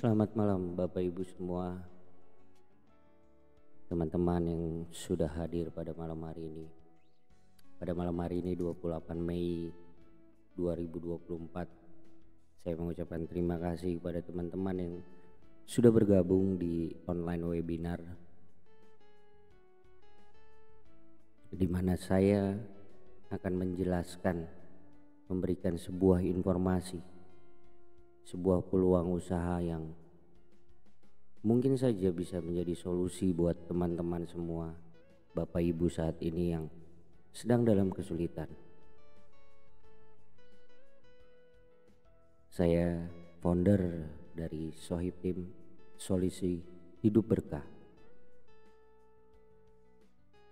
Selamat malam Bapak Ibu semua, teman-teman yang sudah hadir pada malam hari ini. Pada malam hari ini 28 Mei 2024, saya mengucapkan terima kasih kepada teman-teman yang sudah bergabung di online webinar, di mana saya akan menjelaskan, memberikan sebuah informasi, sebuah peluang usaha yang mungkin saja bisa menjadi solusi buat teman-teman semua, Bapak Ibu saat ini yang sedang dalam kesulitan. Saya founder dari Sohib Tim Solusi Hidup Berkah.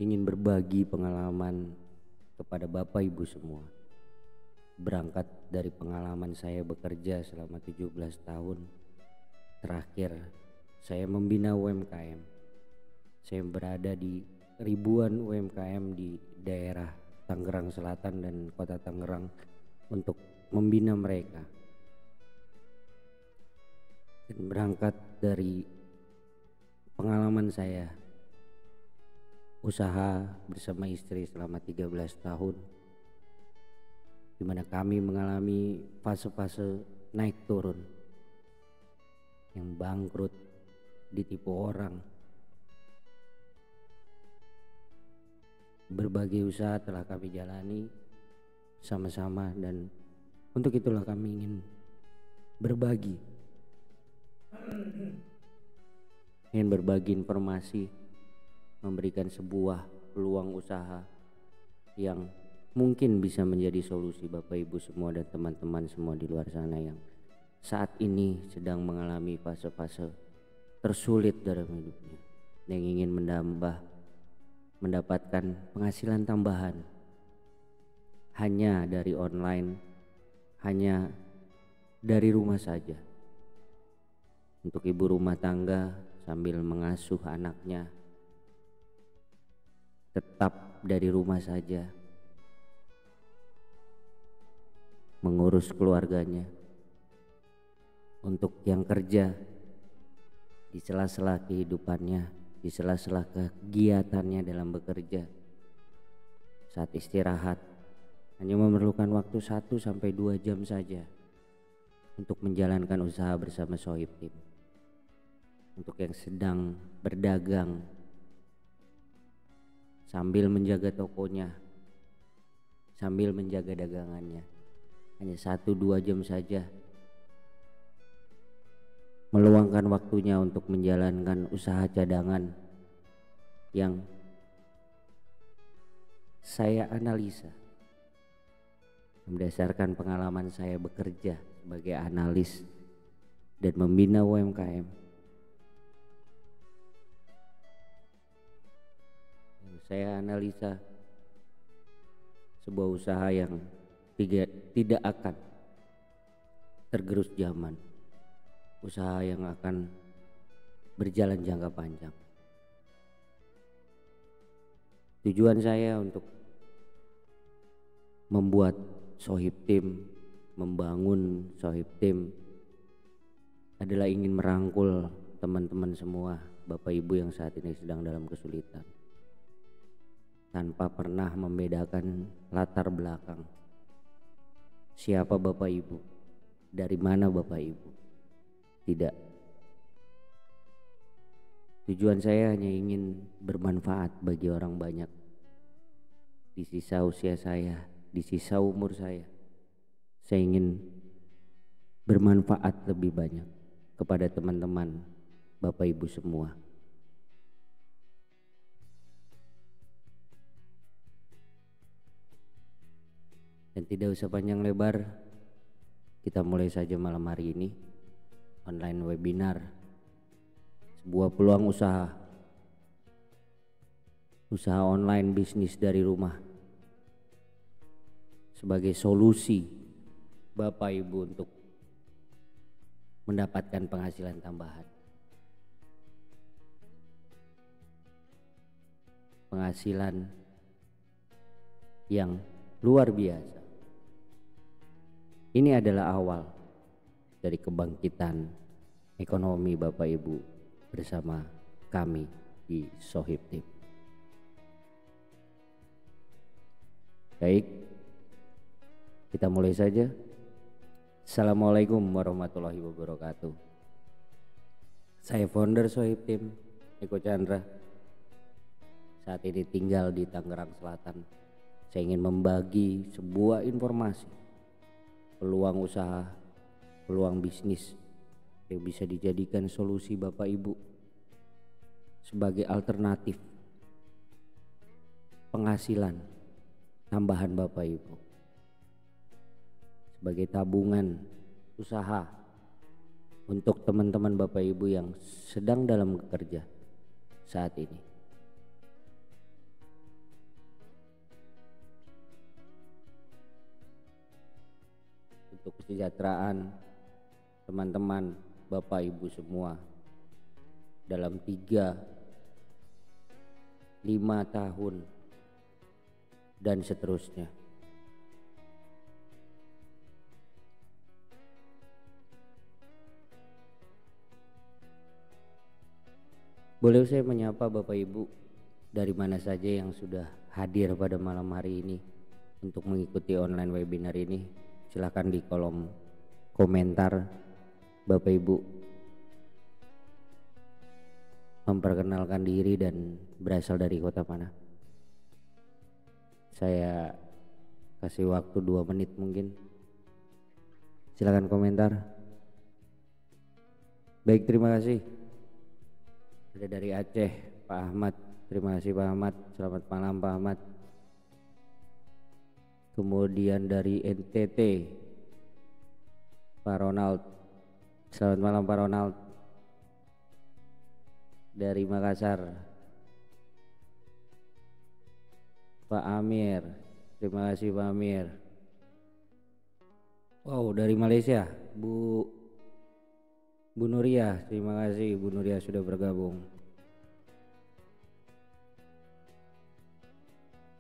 Ingin berbagi pengalaman kepada Bapak Ibu semua. Berangkat dari pengalaman saya bekerja selama 17 tahun. Terakhir saya membina UMKM. Saya berada di ribuan UMKM di daerah Tangerang Selatan dan Kota Tangerang untuk membina mereka. Dan berangkat dari pengalaman saya usaha bersama istri selama 13 tahun, di mana kami mengalami fase-fase naik turun, yang bangkrut, ditipu orang. Berbagai usaha telah kami jalani sama-sama, dan untuk itulah kami ingin berbagi, informasi, memberikan sebuah peluang usaha yang mungkin bisa menjadi solusi Bapak Ibu semua dan teman-teman semua di luar sana yang saat ini sedang mengalami fase-fase tersulit dalam hidupnya, yang ingin mendapatkan penghasilan tambahan hanya dari online, hanya dari rumah saja. Untuk ibu rumah tangga sambil mengasuh anaknya tetap dari rumah saja, mengurus keluarganya. Untuk yang kerja, di sela-sela kehidupannya, di sela-sela kegiatannya dalam bekerja, saat istirahat hanya memerlukan waktu 1-2 jam saja untuk menjalankan usaha bersama Sohib Tim. Untuk yang sedang berdagang sambil menjaga tokonya, sambil menjaga dagangannya, hanya 1-2 jam saja meluangkan waktunya untuk menjalankan usaha cadangan yang saya analisa berdasarkan pengalaman saya bekerja sebagai analis dan membina UMKM. Saya analisa sebuah usaha yang tidak akan tergerus zaman, usaha yang akan berjalan jangka panjang. Tujuan saya untuk membuat Sohib Tim, membangun Sohib Tim adalah ingin merangkul teman-teman semua, Bapak Ibu yang saat ini sedang dalam kesulitan, tanpa pernah membedakan latar belakang. Siapa Bapak Ibu, dari mana Bapak Ibu, tidak. Tujuan saya hanya ingin bermanfaat bagi orang banyak di sisa usia saya, di sisa umur saya. Saya ingin bermanfaat lebih banyak kepada teman-teman Bapak Ibu semua. Dan tidak usah panjang lebar, kita mulai saja malam hari ini online webinar, sebuah peluang usaha online bisnis dari rumah, sebagai solusi Bapak Ibu untuk mendapatkan penghasilan tambahan, penghasilan yang luar biasa. Ini adalah awal dari kebangkitan ekonomi Bapak Ibu bersama kami di Sohib Tim. Baik, kita mulai saja. Assalamualaikum warahmatullahi wabarakatuh. Saya founder Sohib Tim, Eko Chandra. Saat ini tinggal di Tangerang Selatan. Saya ingin membagi sebuah informasi, peluang usaha, peluang bisnis yang bisa dijadikan solusi Bapak Ibu sebagai alternatif penghasilan tambahan Bapak Ibu, sebagai tabungan usaha untuk teman-teman Bapak Ibu yang sedang dalam bekerja saat ini. Untuk kesejahteraan teman-teman Bapak Ibu semua dalam 3-5 tahun dan seterusnya. Boleh saya menyapa Bapak Ibu dari mana saja yang sudah hadir pada malam hari ini untuk mengikuti online webinar ini? Silakan di kolom komentar Bapak Ibu memperkenalkan diri dan berasal dari kota mana. Saya kasih waktu 2 menit mungkin. Silakan komentar. Baik, terima kasih. Ada dari Aceh, Pak Ahmad. Terima kasih Pak Ahmad. Selamat malam Pak Ahmad. Kemudian dari NTT, Pak Ronald. Selamat malam Pak Ronald. Dari Makassar, Pak Amir. Terima kasih Pak Amir. Wow, dari Malaysia, Bu Nuria. Terima kasih Bu Nuria sudah bergabung.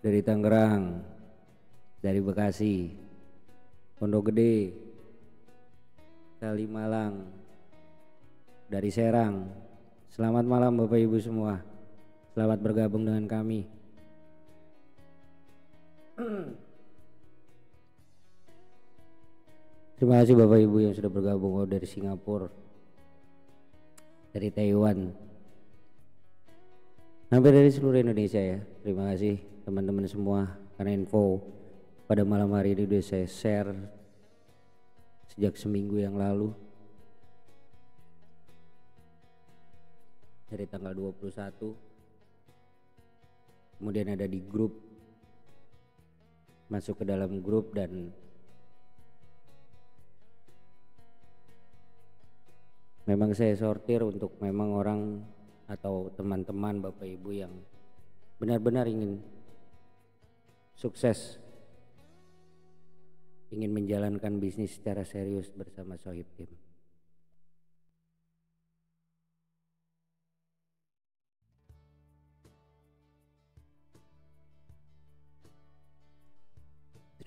Dari Tangerang, dari Bekasi, Pondok Gede, Kalimalang, dari Serang. Selamat malam Bapak Ibu semua. Selamat bergabung dengan kami. Terima kasih Bapak Ibu yang sudah bergabung dari Singapura, dari Taiwan, hampir dari seluruh Indonesia ya. Terima kasih teman-teman semua karena info pada malam hari ini sudah saya share sejak seminggu yang lalu. Dari tanggal 21. Kemudian ada di grup. Masuk ke dalam grup dan memang saya sortir untuk memang orang atau teman-teman Bapak Ibu yang benar-benar ingin sukses, ingin menjalankan bisnis secara serius bersama Sohib Tim.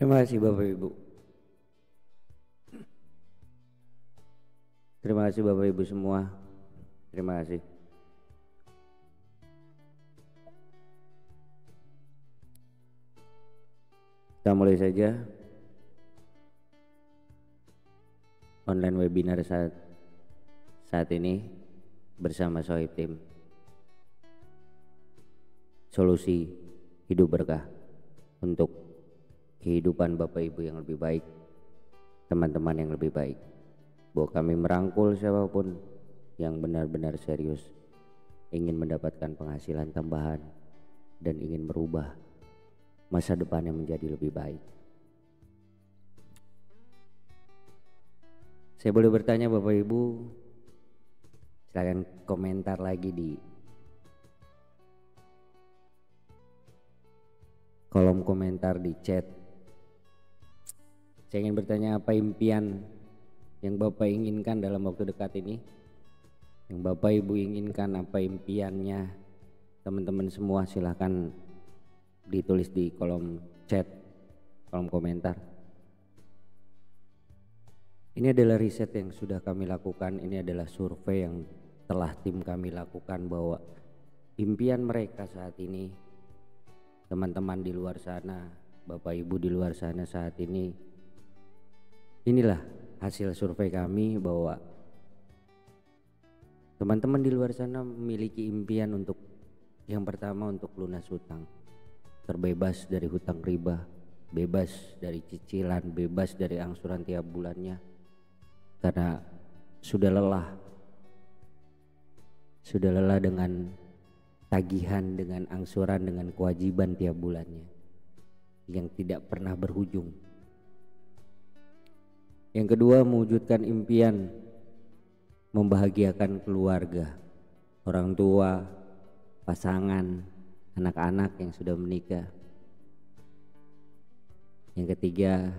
Terima kasih Bapak Ibu. Terima kasih Bapak Ibu semua. Terima kasih. Kita mulai saja online webinar saat ini bersama Sohib Tim. Solusi hidup berkah untuk kehidupan Bapak Ibu yang lebih baik, teman-teman yang lebih baik. Bahwa kami merangkul siapapun yang benar-benar serius ingin mendapatkan penghasilan tambahan dan ingin merubah masa depannya menjadi lebih baik. Saya boleh bertanya Bapak Ibu, silakan komentar lagi di kolom komentar di chat. Saya ingin bertanya, apa impian yang Bapak inginkan dalam waktu dekat ini? Yang Bapak Ibu inginkan, apa impiannya? Teman-teman semua silahkan ditulis di kolom chat, kolom komentar. Ini adalah riset yang sudah kami lakukan, ini adalah survei yang telah tim kami lakukan bahwa impian mereka saat ini, teman-teman di luar sana, Bapak Ibu di luar sana saat ini, inilah hasil survei kami bahwa teman-teman di luar sana memiliki impian untuk yang pertama untuk lunas hutang, terbebas dari hutang riba, bebas dari cicilan, bebas dari angsuran tiap bulannya, karena sudah lelah dengan tagihan, dengan angsuran, dengan kewajiban tiap bulannya yang tidak pernah berujung. Yang kedua, mewujudkan impian membahagiakan keluarga, orang tua, pasangan, anak-anak yang sudah menikah. Yang ketiga,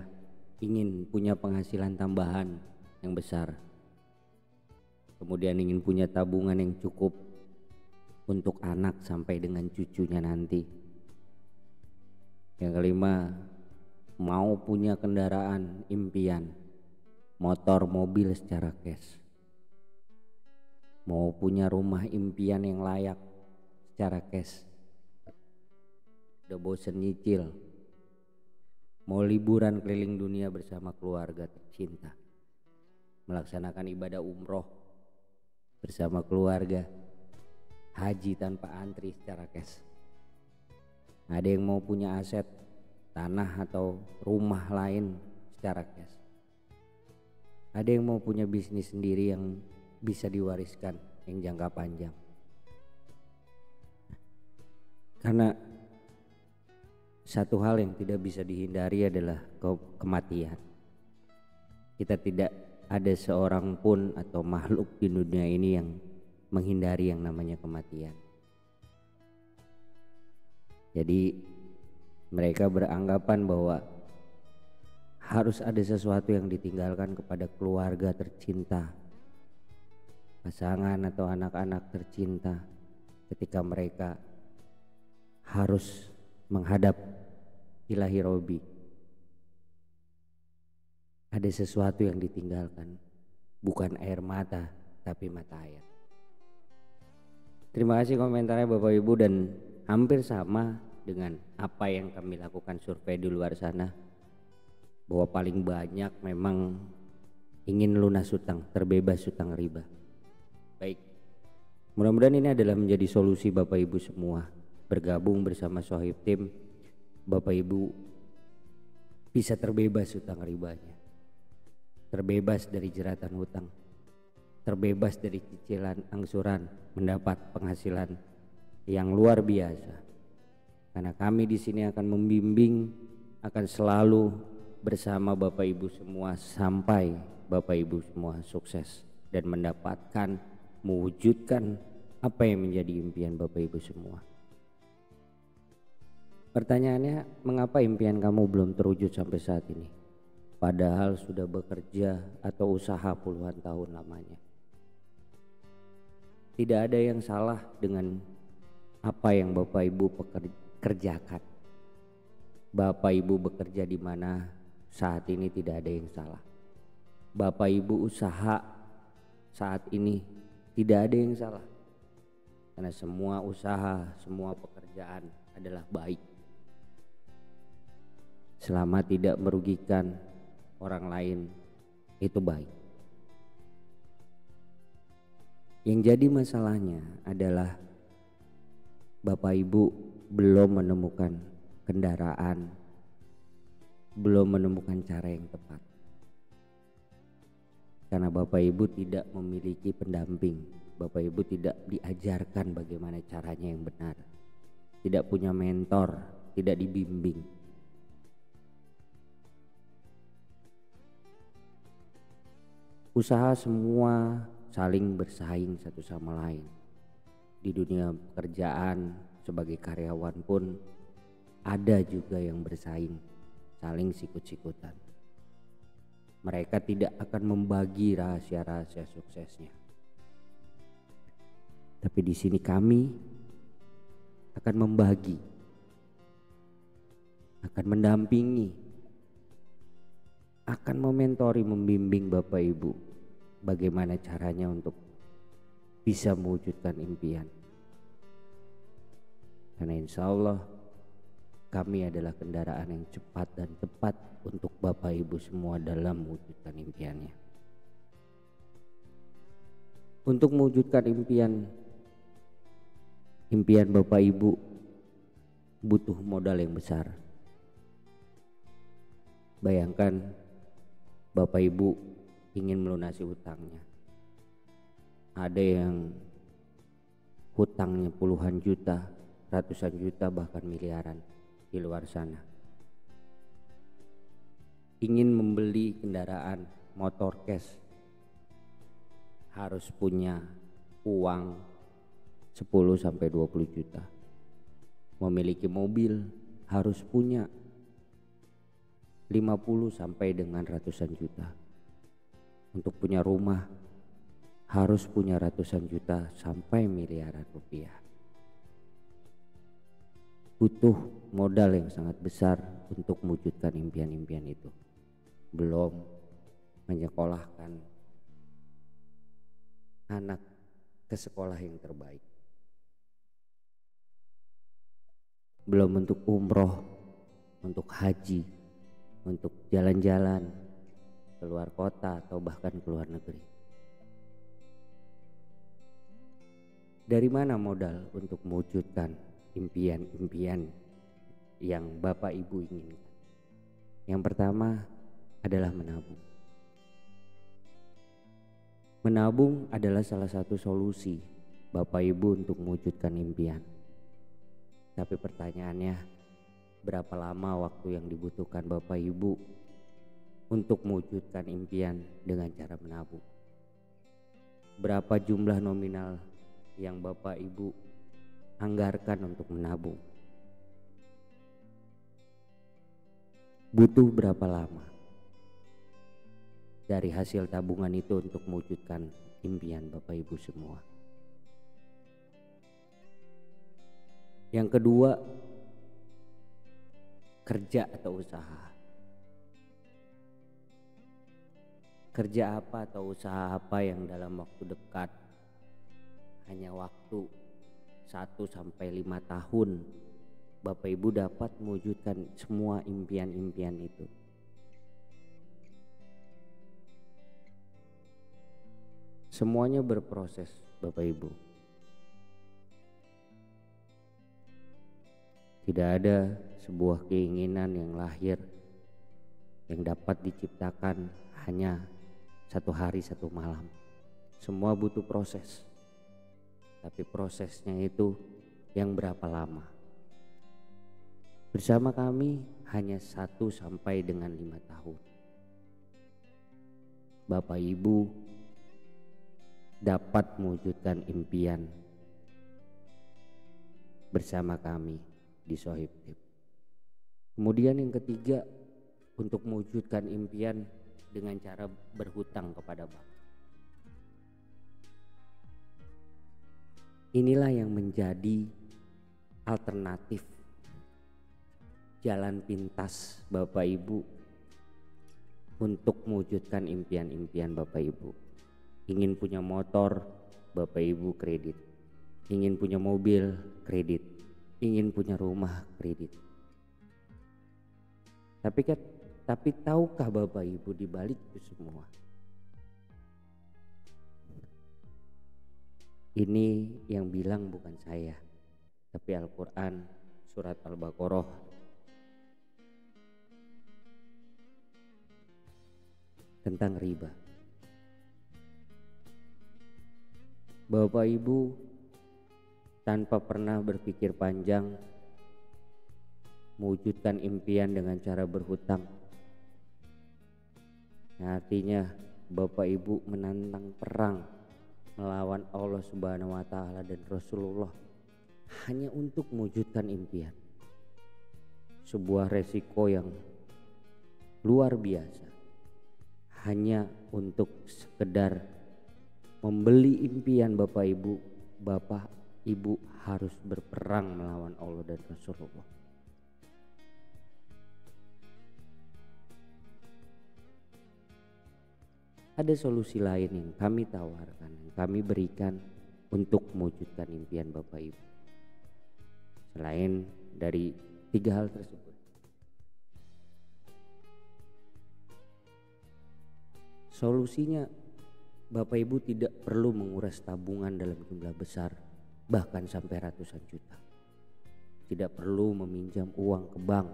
ingin punya penghasilan tambahan yang besar, kemudian ingin punya tabungan yang cukup untuk anak sampai dengan cucunya nanti. Yang kelima, mau punya kendaraan impian, motor, mobil secara cash, mau punya rumah impian yang layak secara cash, udah bosen nyicil, mau liburan keliling dunia bersama keluarga tercinta, melaksanakan ibadah umroh bersama keluarga, haji tanpa antri secara cash. Ada yang mau punya aset tanah atau rumah lain secara cash. Ada yang mau punya bisnis sendiri yang bisa diwariskan yang jangka panjang. Karena satu hal yang tidak bisa dihindari adalah kematian. Kita tidak ada seorang pun atau makhluk di dunia ini yang menghindari yang namanya kematian. Jadi mereka beranggapan bahwa harus ada sesuatu yang ditinggalkan kepada keluarga tercinta, pasangan atau anak-anak tercinta ketika mereka harus menghadap ilahi Robi. Ada sesuatu yang ditinggalkan, bukan air mata tapi mata air. Terima kasih komentarnya Bapak Ibu, dan hampir sama dengan apa yang kami lakukan survei di luar sana, bahwa paling banyak memang ingin lunas hutang, terbebas hutang riba. Baik, mudah-mudahan ini adalah menjadi solusi Bapak Ibu semua. Bergabung bersama Sohib Tim, Bapak Ibu bisa terbebas hutang ribanya, terbebas dari jeratan hutang, terbebas dari cicilan angsuran, mendapat penghasilan yang luar biasa. Karena kami di sini akan membimbing, akan selalu bersama Bapak Ibu semua sampai Bapak Ibu semua sukses dan mendapatkan, mewujudkan apa yang menjadi impian Bapak Ibu semua. Pertanyaannya, mengapa impian kamu belum terwujud sampai saat ini? Padahal sudah bekerja atau usaha puluhan tahun lamanya. Tidak ada yang salah dengan apa yang Bapak Ibu kerjakan. Bapak Ibu bekerja di mana saat ini tidak ada yang salah. Bapak Ibu usaha saat ini tidak ada yang salah. Karena semua usaha, semua pekerjaan adalah baik, selama tidak merugikan orang lain, itu baik. Yang jadi masalahnya adalah Bapak Ibu belum menemukan kendaraan, belum menemukan cara yang tepat. Karena Bapak Ibu tidak memiliki pendamping, Bapak Ibu tidak diajarkan bagaimana caranya yang benar, tidak punya mentor, tidak dibimbing. Usaha semua saling bersaing satu sama lain. Di dunia pekerjaan sebagai karyawan pun ada juga yang bersaing, saling sikut-sikutan. Mereka tidak akan membagi rahasia-rahasia suksesnya. Tapi di sini kami akan membagi, akan mendampingi, akan akan mementori, membimbing Bapak Ibu bagaimana caranya untuk bisa mewujudkan impian. Karena insya Allah kami adalah kendaraan yang cepat dan tepat untuk Bapak Ibu semua dalam mewujudkan impiannya. Untuk mewujudkan impian Bapak Ibu butuh modal yang besar. Bayangkan Bapak Ibu ingin melunasi hutangnya. Ada yang hutangnya puluhan juta, ratusan juta, bahkan miliaran di luar sana. Ingin membeli kendaraan motor cash, harus punya uang 10-20 juta. Memiliki mobil harus punya 50 sampai dengan ratusan juta. Untuk punya rumah harus punya ratusan juta sampai miliaran rupiah. Butuh modal yang sangat besar untuk mewujudkan impian-impian itu. Belum menyekolahkan anak ke sekolah yang terbaik. Belum untuk umroh, untuk haji, untuk jalan-jalan keluar kota atau bahkan keluar negeri. Dari mana modal untuk mewujudkan impian-impian yang Bapak Ibu inginkan? Yang pertama adalah menabung. Menabung adalah salah satu solusi Bapak Ibu untuk mewujudkan impian. Tapi pertanyaannya, berapa lama waktu yang dibutuhkan Bapak Ibu untuk mewujudkan impian dengan cara menabung? Berapa jumlah nominal yang Bapak Ibu anggarkan untuk menabung? Butuh berapa lama dari hasil tabungan itu untuk mewujudkan impian Bapak Ibu semua? Yang kedua, kerja atau usaha. Kerja apa atau usaha apa yang dalam waktu dekat, hanya waktu 1-5 tahun, Bapak Ibu dapat mewujudkan semua impian-impian itu. Semuanya berproses Bapak Ibu. Tidak ada sebuah keinginan yang lahir yang dapat diciptakan hanya 1 hari 1 malam. Semua butuh proses. Tapi prosesnya itu yang berapa lama? Bersama kami hanya 1-5 tahun. Bapak Ibu dapat mewujudkan impian bersama kami di Sohib Tip. Kemudian yang ketiga, untuk mewujudkan impian dengan cara berhutang kepada bank. Inilah yang menjadi alternatif jalan pintas Bapak Ibu untuk mewujudkan impian-impian Bapak Ibu. Ingin punya motor, Bapak Ibu kredit. Ingin punya mobil, kredit. Ingin punya rumah, kredit. Tapi tahukah Bapak Ibu di balik itu semua, ini yang bilang bukan saya, tapi Al-Quran surat Al-Baqarah tentang riba. Bapak Ibu tanpa pernah berpikir panjang mewujudkan impian dengan cara berhutang. Artinya Bapak Ibu menantang perang melawan Allah Subhanahu wa taala dan Rasulullah hanya untuk mewujudkan impian. Sebuah resiko yang luar biasa hanya untuk sekedar membeli impian Bapak Ibu. Bapak Ibu harus berperang melawan Allah dan Rasulullah. ada solusi lain yang kami tawarkan, yang kami berikan untuk mewujudkan impian Bapak Ibu. Selain dari 3 hal tersebut, solusinya Bapak Ibu tidak perlu menguras tabungan dalam jumlah besar, bahkan sampai ratusan juta. Tidak perlu meminjam uang ke bank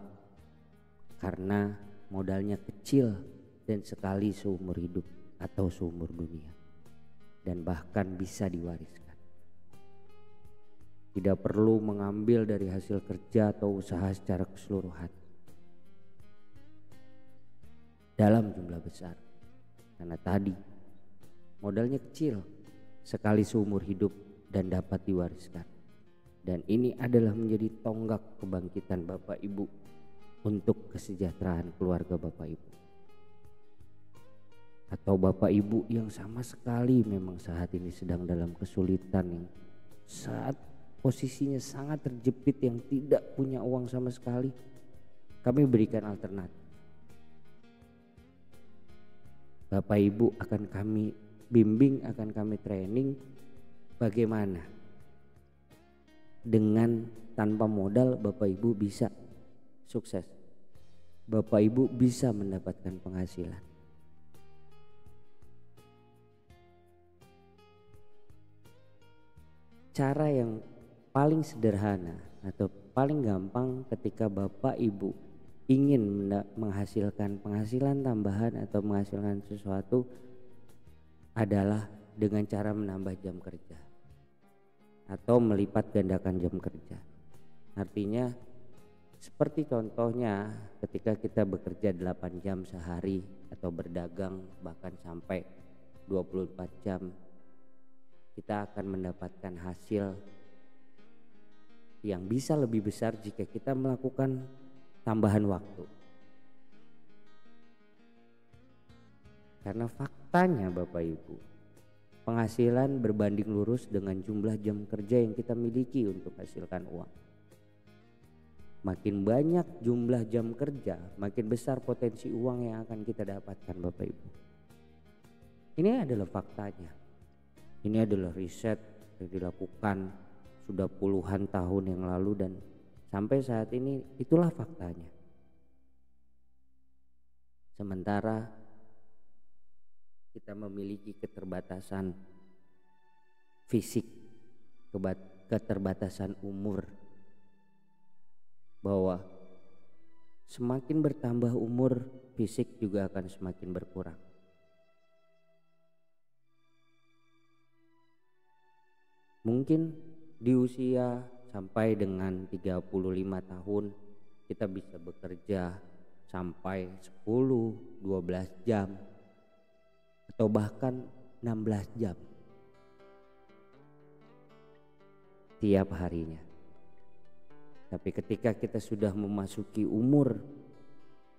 karena modalnya kecil dan sekali seumur hidup atau seumur dunia, dan bahkan bisa diwariskan. Tidak perlu mengambil dari hasil kerja atau usaha secara keseluruhan dalam jumlah besar, karena tadi modalnya kecil, sekali seumur hidup dan dapat diwariskan. Dan ini adalah menjadi tonggak kebangkitan Bapak Ibu untuk kesejahteraan keluarga Bapak Ibu. Atau Bapak Ibu yang sama sekali memang saat ini sedang dalam kesulitan, yang saat posisinya sangat terjepit, yang tidak punya uang sama sekali, kami berikan alternatif. Bapak Ibu akan kami bimbing, akan kami training bagaimana dengan tanpa modal Bapak Ibu bisa sukses, Bapak Ibu bisa mendapatkan penghasilan. Cara yang paling sederhana atau paling gampang ketika Bapak Ibu ingin menghasilkan penghasilan tambahan atau menghasilkan sesuatu adalah dengan cara menambah jam kerja atau melipat gandakan jam kerja. Artinya seperti contohnya ketika kita bekerja 8 jam sehari atau berdagang bahkan sampai 24 jam, kita akan mendapatkan hasil yang bisa lebih besar jika kita melakukan tambahan waktu. Karena faktanya Bapak Ibu, penghasilan berbanding lurus dengan jumlah jam kerja yang kita miliki untuk hasilkan uang. Makin banyak jumlah jam kerja, makin besar potensi uang yang akan kita dapatkan Bapak Ibu. Ini adalah faktanya. Ini adalah riset yang dilakukan sudah puluhan tahun yang lalu dan sampai saat ini itulah faktanya. Sementara kita memiliki keterbatasan fisik, keterbatasan umur, bahwa semakin bertambah umur fisik juga akan semakin berkurang. Mungkin di usia sampai dengan 35 tahun kita bisa bekerja sampai 10-12 jam atau bahkan 16 jam tiap harinya. Tapi ketika kita sudah memasuki umur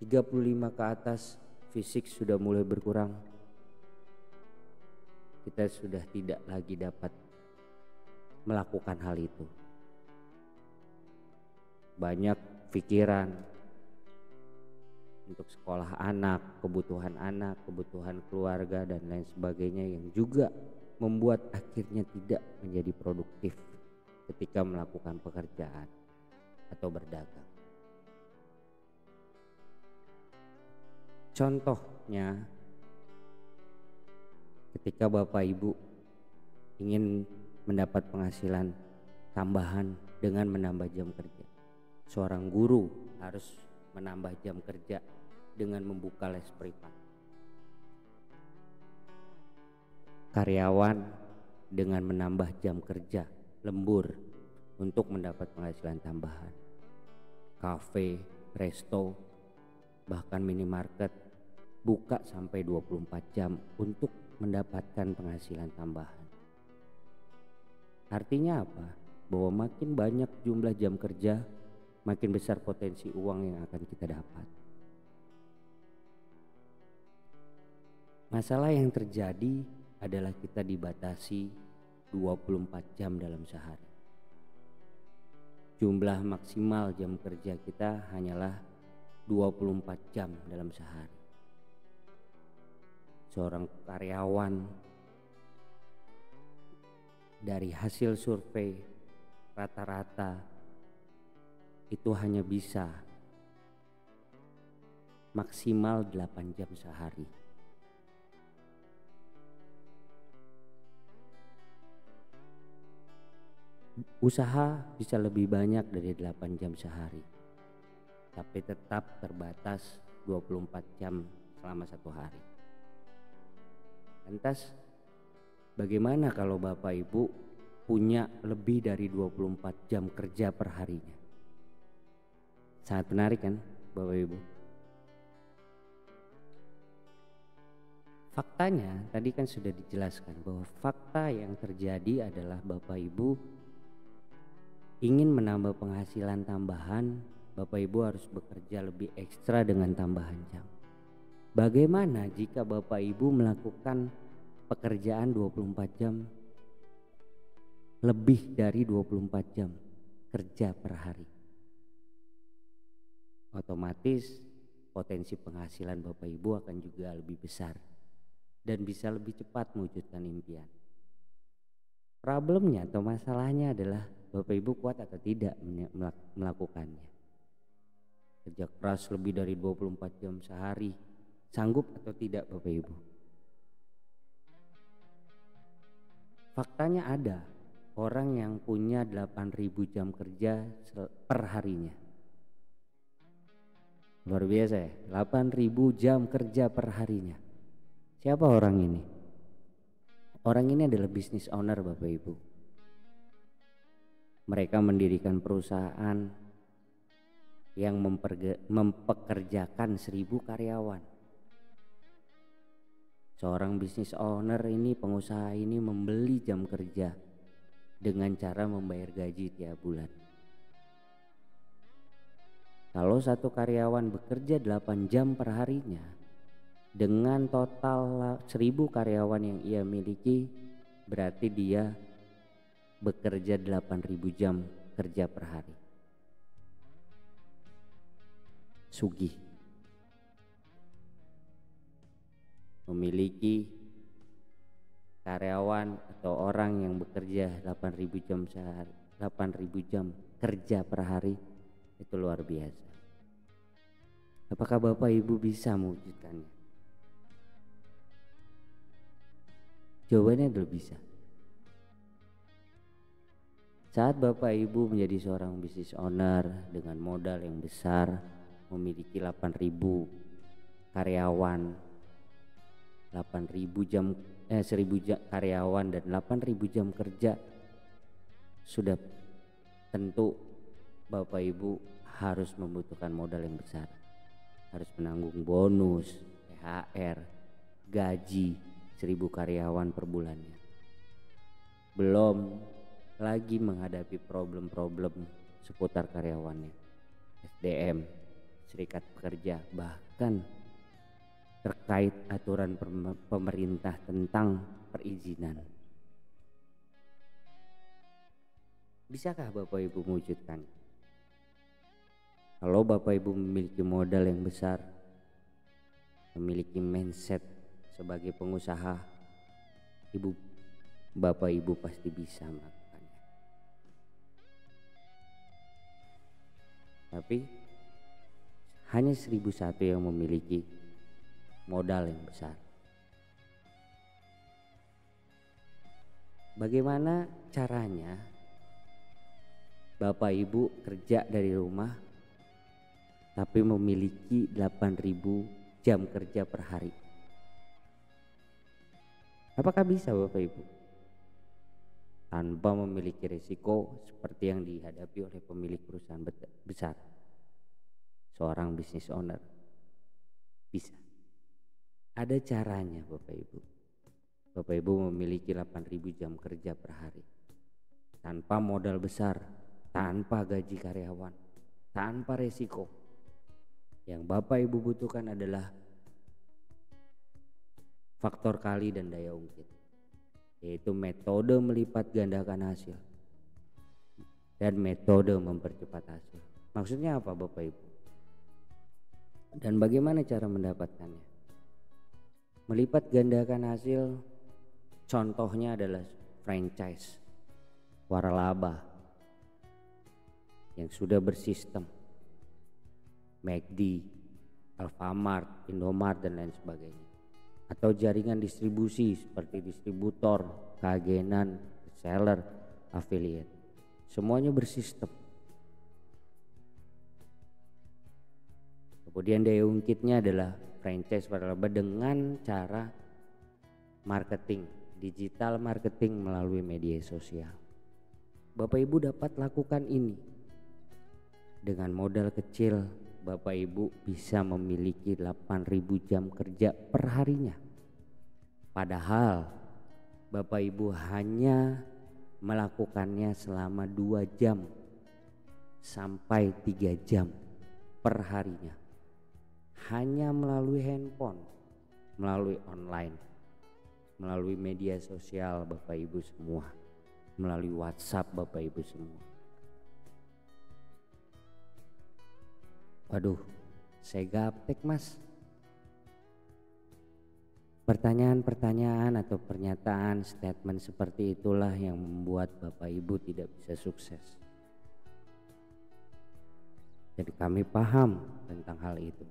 35 ke atas, fisik sudah mulai berkurang. Kita sudah tidak lagi dapat melakukan hal itu. Banyak pikiran untuk sekolah anak, kebutuhan keluarga dan lain sebagainya yang juga membuat akhirnya tidak menjadi produktif ketika melakukan pekerjaan atau berdagang. Contohnya ketika Bapak Ibu ingin mendapat penghasilan tambahan dengan menambah jam kerja. Seorang guru harus menambah jam kerja dengan membuka les privat. Karyawan dengan menambah jam kerja lembur untuk mendapat penghasilan tambahan. Kafe, resto, bahkan minimarket buka sampai 24 jam untuk mendapatkan penghasilan tambahan. Artinya apa? Bahwa makin banyak jumlah jam kerja, makin besar potensi uang yang akan kita dapat. Masalah yang terjadi adalah kita dibatasi 24 jam dalam sehari. Jumlah maksimal jam kerja kita hanyalah 24 jam dalam sehari. seorang karyawan dari hasil survei rata-rata itu hanya bisa maksimal 8 jam sehari. Usaha bisa lebih banyak dari 8 jam sehari, tapi tetap terbatas 24 jam selama satu hari. Lantas bagaimana kalau Bapak Ibu punya lebih dari 24 jam kerja per harinya? Sangat menarik kan Bapak Ibu? Faktanya tadi kan sudah dijelaskan bahwa fakta yang terjadi adalah Bapak Ibu ingin menambah penghasilan tambahan, Bapak Ibu harus bekerja lebih ekstra dengan tambahan jam. Bagaimana jika Bapak Ibu melakukan pekerjaan 24 jam, lebih dari 24 jam kerja per hari? Otomatis potensi penghasilan Bapak Ibu akan juga lebih besar dan bisa lebih cepat mewujudkan impian. Problemnya atau masalahnya adalah Bapak Ibu kuat atau tidak melakukannya. Kerja keras lebih dari 24 jam sehari, sanggup atau tidak Bapak Ibu? Faktanya ada orang yang punya 8.000 jam kerja per harinya. Luar biasa ya, 8.000 jam kerja per harinya. Siapa orang ini? Orang ini adalah business owner Bapak Ibu. Mereka mendirikan perusahaan yang mempekerjakan 1.000 karyawan. Seorang business owner ini, pengusaha ini membeli jam kerja dengan cara membayar gaji tiap bulan. Kalau satu karyawan bekerja 8 jam per harinya, dengan total 1.000 karyawan yang ia miliki, berarti dia bekerja 8.000 jam kerja per hari. Sugih. Memiliki karyawan atau orang yang bekerja 8.000 jam sehari, 8.000 jam kerja per hari, itu luar biasa. Apakah Bapak Ibu bisa mewujudkannya? Jawabannya adalah bisa. Saat Bapak Ibu menjadi seorang business owner dengan modal yang besar, memiliki 8.000 karyawan, 1.000 karyawan dan 8.000 jam kerja, sudah tentu Bapak Ibu harus membutuhkan modal yang besar. Harus menanggung bonus, THR, gaji 1.000 karyawan per bulannya. Belum lagi menghadapi problem-problem seputar karyawannya, SDM, serikat pekerja, bahkan terkait aturan pemerintah tentang perizinan. Bisakah Bapak Ibu mewujudkan? Kalau Bapak Ibu memiliki modal yang besar, memiliki mindset sebagai pengusaha, Bapak Ibu pasti bisa melakukannya. Tapi hanya 1.001 yang memiliki modal yang besar. Bagaimana caranya Bapak Ibu kerja dari rumah tapi memiliki 8.000 jam kerja per hari? Apakah bisa Bapak Ibu? Tanpa memiliki risiko seperti yang dihadapi oleh pemilik perusahaan besar, seorang business owner. Bisa. Ada caranya Bapak Ibu. Bapak Ibu memiliki 8.000 jam kerja per hari, tanpa modal besar, tanpa gaji karyawan, tanpa risiko. Yang Bapak Ibu butuhkan adalah faktor kali dan daya ungkit, yaitu metode melipat gandakan hasil dan metode mempercepat hasil. Maksudnya apa Bapak Ibu? Dan bagaimana cara mendapatkannya? Melipat gandakan hasil, contohnya adalah franchise waralaba yang sudah bersistem, McD, Alfamart, Indomart dan lain sebagainya, atau jaringan distribusi seperti distributor, keagenan, reseller, affiliate, semuanya bersistem. Kemudian daya ungkitnya adalah franchise waralaba dengan cara marketing, digital marketing melalui media sosial. Bapak Ibu dapat lakukan ini. Dengan modal kecil, Bapak Ibu bisa memiliki 8.000 jam kerja per harinya. Padahal Bapak Ibu hanya melakukannya selama 2 jam sampai 3 jam per harinya. Hanya melalui handphone, melalui online, melalui media sosial Bapak Ibu semua, melalui WhatsApp Bapak Ibu semua. Waduh, saya gaptek Mas. Pertanyaan-pertanyaan atau pernyataan statement seperti itulah yang membuat Bapak Ibu tidak bisa sukses. Jadi kami paham tentang hal itu.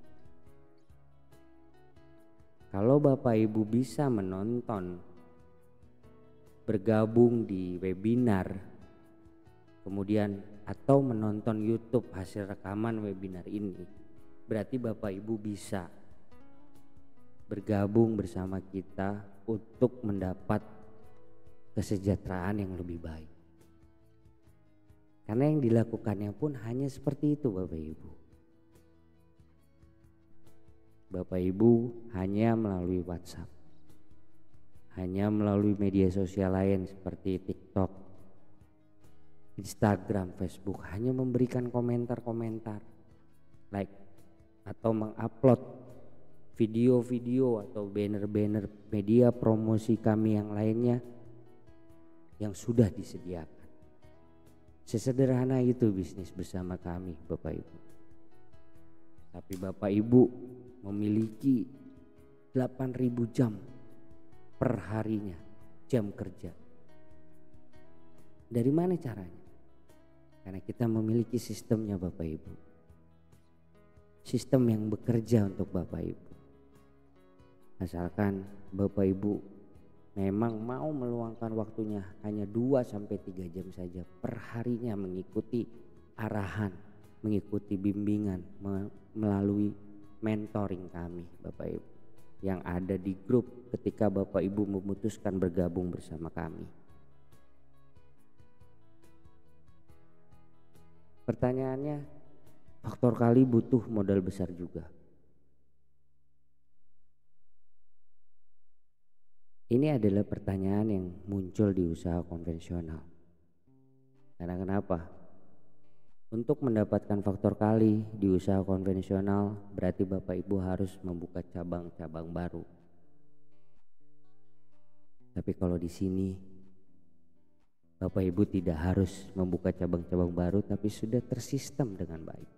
Kalau Bapak Ibu bisa menonton, bergabung di webinar, kemudian atau menonton YouTube hasil rekaman webinar ini, berarti Bapak Ibu bisa bergabung bersama kita untuk mendapat kesejahteraan yang lebih baik. Karena yang dilakukannya pun hanya seperti itu Bapak Ibu. Bapak Ibu hanya melalui WhatsApp, hanya melalui media sosial lain seperti TikTok, Instagram, Facebook, hanya memberikan komentar-komentar, like, atau mengupload video-video atau banner-banner media promosi kami yang lainnya yang sudah disediakan. Sesederhana itu bisnis bersama kami Bapak Ibu. Tapi Bapak Ibu memiliki 8.000 jam per harinya, jam kerja. Dari mana caranya? Karena kita memiliki sistemnya Bapak Ibu. Sistem yang bekerja untuk Bapak Ibu. Asalkan Bapak Ibu memang mau meluangkan waktunya hanya 2-3 jam saja per harinya mengikuti arahan, mengikuti bimbingan melalui mentoring kami Bapak Ibu yang ada di grup ketika Bapak Ibu memutuskan bergabung bersama kami. Pertanyaannya, faktor kali butuh modal besar juga. Ini adalah pertanyaan yang muncul di usaha konvensional. Karena kenapa? Untuk mendapatkan faktor kali di usaha konvensional berarti Bapak Ibu harus membuka cabang-cabang baru. Tapi kalau di sini Bapak Ibu tidak harus membuka cabang-cabang baru, tapi sudah tersistem dengan baik.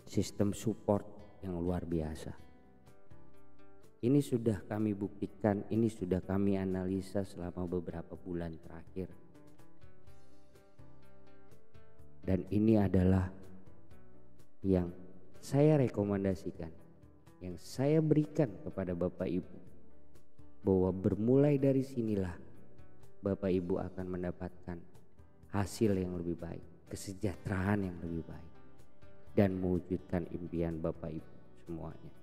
Sistem support yang luar biasa. Ini sudah kami buktikan, ini sudah kami analisa selama beberapa bulan terakhir. Dan ini adalah yang saya rekomendasikan, yang saya berikan kepada Bapak Ibu, bahwa bermulai dari sinilah Bapak Ibu akan mendapatkan hasil yang lebih baik, kesejahteraan yang lebih baik, dan mewujudkan impian Bapak Ibu semuanya.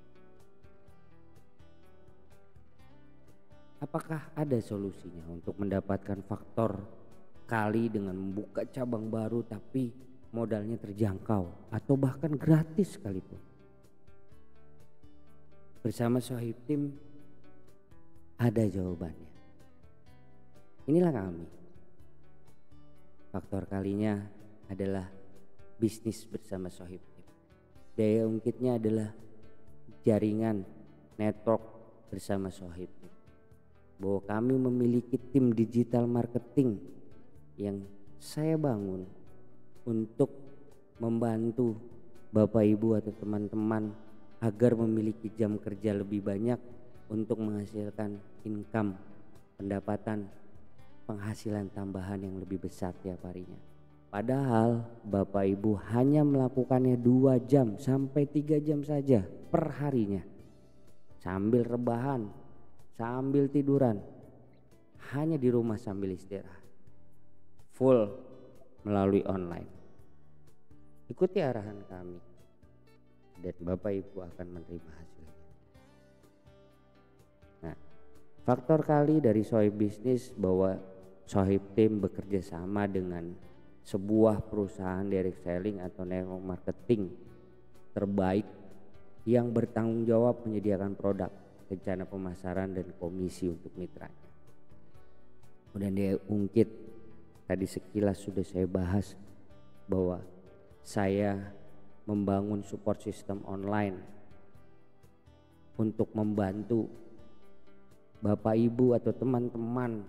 Apakah ada solusinya untuk mendapatkan faktor kali dengan membuka cabang baru tapi modalnya terjangkau atau bahkan gratis sekalipun? Bersama Sohib Tim ada jawabannya. Inilah kami. Faktor kalinya adalah bisnis bersama Sohib Tim. Daya ungkitnya adalah jaringan network bersama Sohib Tim. Bahwa kami memiliki tim digital marketing yang saya bangun untuk membantu Bapak Ibu atau teman-teman agar memiliki jam kerja lebih banyak untuk menghasilkan income, pendapatan, penghasilan tambahan yang lebih besar tiap harinya. Padahal Bapak Ibu hanya melakukannya 2 jam sampai 3 jam saja per harinya. Sambil rebahan, sambil tiduran, hanya di rumah sambil istirahat. Full melalui online. Ikuti arahan kami dan Bapak Ibu akan menerima hasilnya. Nah, faktor kali dari Sohib Bisnis bahwa Sohib Tim bekerja sama dengan sebuah perusahaan direct selling atau network marketing terbaik yang bertanggung jawab menyediakan produk, rencana pemasaran dan komisi untuk mitranya. Kemudian dia ungkit, tadi sekilas sudah saya bahas bahwa saya membangun support system online untuk membantu Bapak Ibu atau teman-teman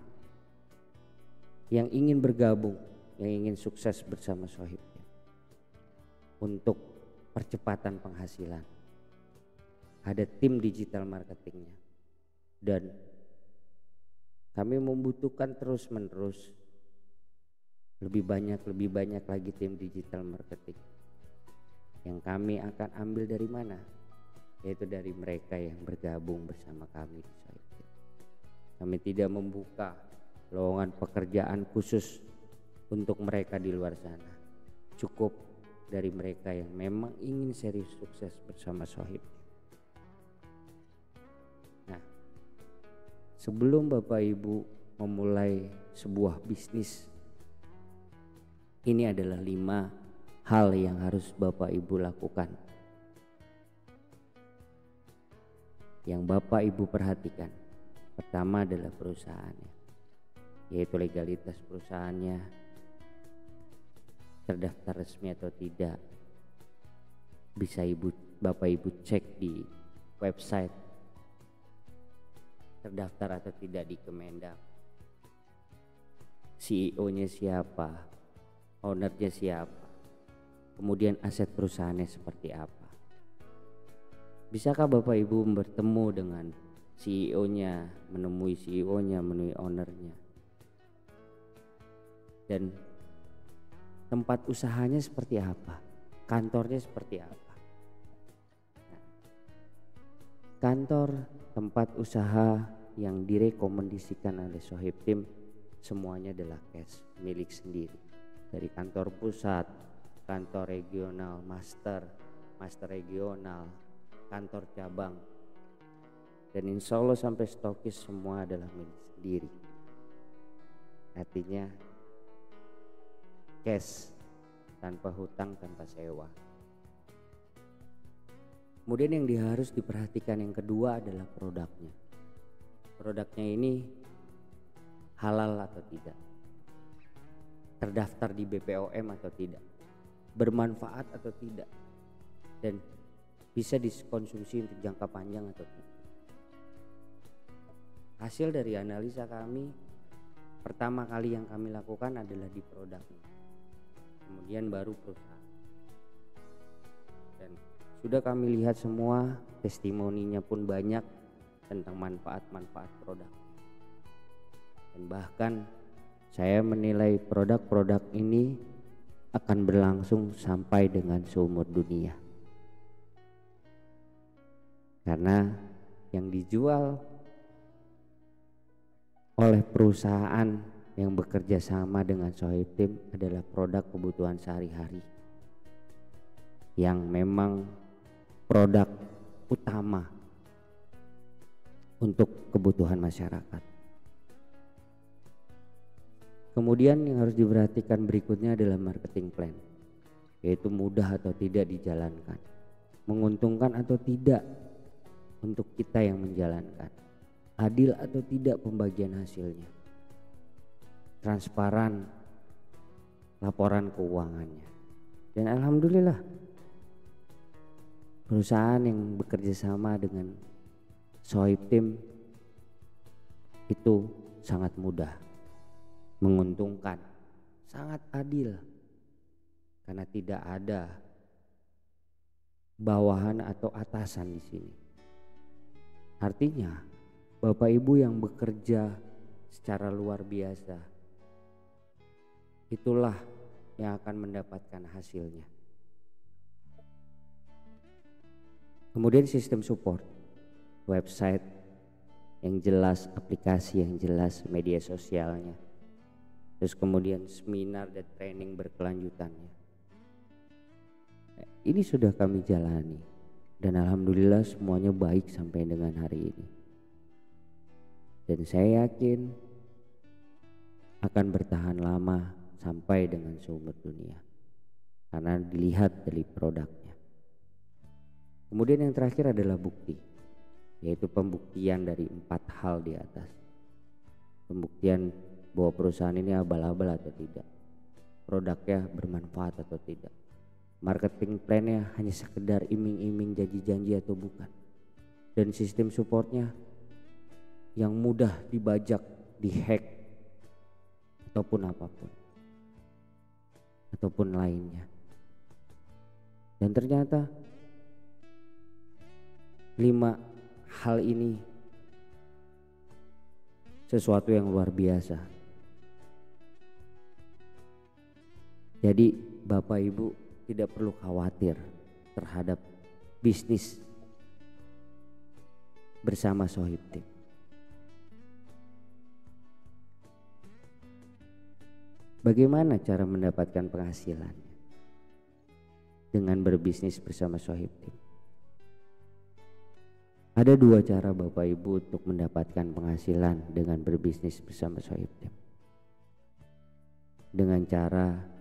yang ingin bergabung, yang ingin sukses bersama Sohib untuk percepatan penghasilan. Ada tim digital marketingnya dan kami membutuhkan terus menerus lebih banyak lagi tim digital marketing yang kami akan ambil dari mana? Yaitu dari mereka yang bergabung bersama kami di Sohib. Kami tidak membuka lowongan pekerjaan khusus untuk mereka di luar sana. Cukup dari mereka yang memang ingin serius sukses bersama Sohib. Nah, sebelum Bapak Ibu memulai sebuah bisnis, ini adalah 5 hal yang harus Bapak Ibu lakukan. Yang Bapak Ibu perhatikan. Pertama adalah perusahaannya, yaitu legalitas perusahaannya, terdaftar resmi atau tidak. Bisa Bapak Ibu cek di website, terdaftar atau tidak di Kemendak. CEO-nya siapa, ownernya siapa, kemudian aset perusahaannya seperti apa. Bisakah Bapak Ibu bertemu dengan CEO-nya, menemui CEO-nya, menemui ownernya, dan tempat usahanya seperti apa, kantornya seperti apa. Nah, kantor, tempat usaha yang direkomendasikan oleh Sohib Tim semuanya adalah cash, milik sendiri. Dari kantor pusat, kantor regional, master regional, kantor cabang, dan insya Allah sampai stokis semua adalah milik sendiri. Artinya cash, tanpa hutang, tanpa sewa. Kemudian yang harus diperhatikan yang kedua adalah produknya. Produknya ini halal atau tidak, terdaftar di BPOM atau tidak, bermanfaat atau tidak, dan bisa dikonsumsi untuk jangka panjang atau tidak. Hasil dari analisa kami, pertama kali yang kami lakukan adalah di produknya, kemudian baru perusahaan. Dan sudah kami lihat semua, testimoninya pun banyak tentang manfaat-manfaat produk. Dan bahkan saya menilai produk-produk ini akan berlangsung sampai dengan seumur dunia. Karena yang dijual oleh perusahaan yang bekerja sama dengan Sohib Tim adalah produk kebutuhan sehari-hari, yang memang produk utama untuk kebutuhan masyarakat. Kemudian yang harus diperhatikan berikutnya adalah marketing plan, yaitu mudah atau tidak dijalankan, menguntungkan atau tidak untuk kita yang menjalankan, adil atau tidak pembagian hasilnya, transparan laporan keuangannya. Dan alhamdulillah perusahaan yang bekerja sama dengan Sohib Tim itu sangat mudah, menguntungkan, sangat adil, karena tidak ada bawahan atau atasan di sini. Artinya Bapak Ibu yang bekerja secara luar biasa, itulah yang akan mendapatkan hasilnya. Kemudian sistem support, website yang jelas, aplikasi yang jelas, media sosialnya. Terus kemudian seminar dan training berkelanjutannya. Ini sudah kami jalani dan alhamdulillah semuanya baik sampai dengan hari ini. Dan saya yakin akan bertahan lama sampai dengan seumur dunia karena dilihat dari produknya. Kemudian yang terakhir adalah bukti, yaitu pembuktian dari 4 hal di atas. Pembuktian bahwa perusahaan ini abal-abal atau tidak, produknya bermanfaat atau tidak, marketing plan-nya hanya sekedar iming-iming janji-janji atau bukan, dan sistem supportnya yang mudah dibajak, dihack ataupun apapun ataupun lainnya. Dan ternyata 5 hal ini sesuatu yang luar biasa. Jadi Bapak Ibu tidak perlu khawatir terhadap bisnis bersama Sohib Team. Bagaimana cara mendapatkan penghasilannya dengan berbisnis bersama Sohib Team? Ada 2 cara Bapak Ibu untuk mendapatkan penghasilan dengan berbisnis bersama Sohib Team. Dengan cara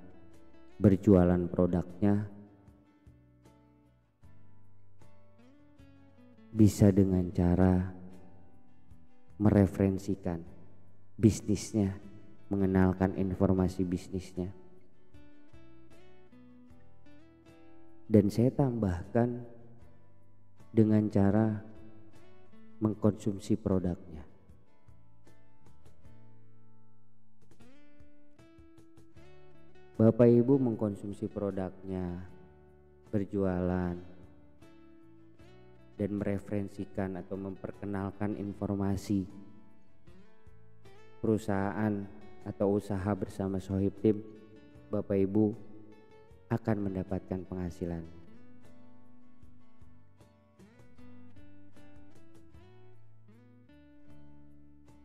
berjualan produknya, bisa dengan cara mereferensikan bisnisnya, mengenalkan informasi bisnisnya. Dan saya tambahkan dengan cara mengkonsumsi produknya. Bapak Ibu mengkonsumsi produknya, berjualan, dan mereferensikan atau memperkenalkan informasi perusahaan atau usaha bersama Sohib Team, Bapak Ibu akan mendapatkan penghasilan.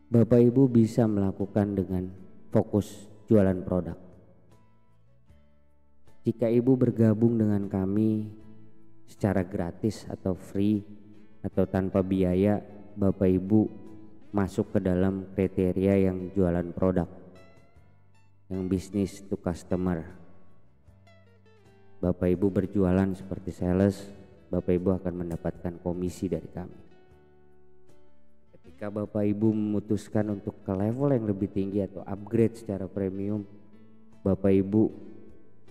Bapak Ibu bisa melakukan dengan fokus jualan produk. Jika Ibu bergabung dengan kami secara gratis atau free atau tanpa biaya, Bapak Ibu masuk ke dalam kriteria yang jualan produk, yang bisnis to customer. Bapak Ibu berjualan seperti sales, Bapak Ibu akan mendapatkan komisi dari kami. Ketika Bapak Ibu memutuskan untuk ke level yang lebih tinggi atau upgrade secara premium, Bapak Ibu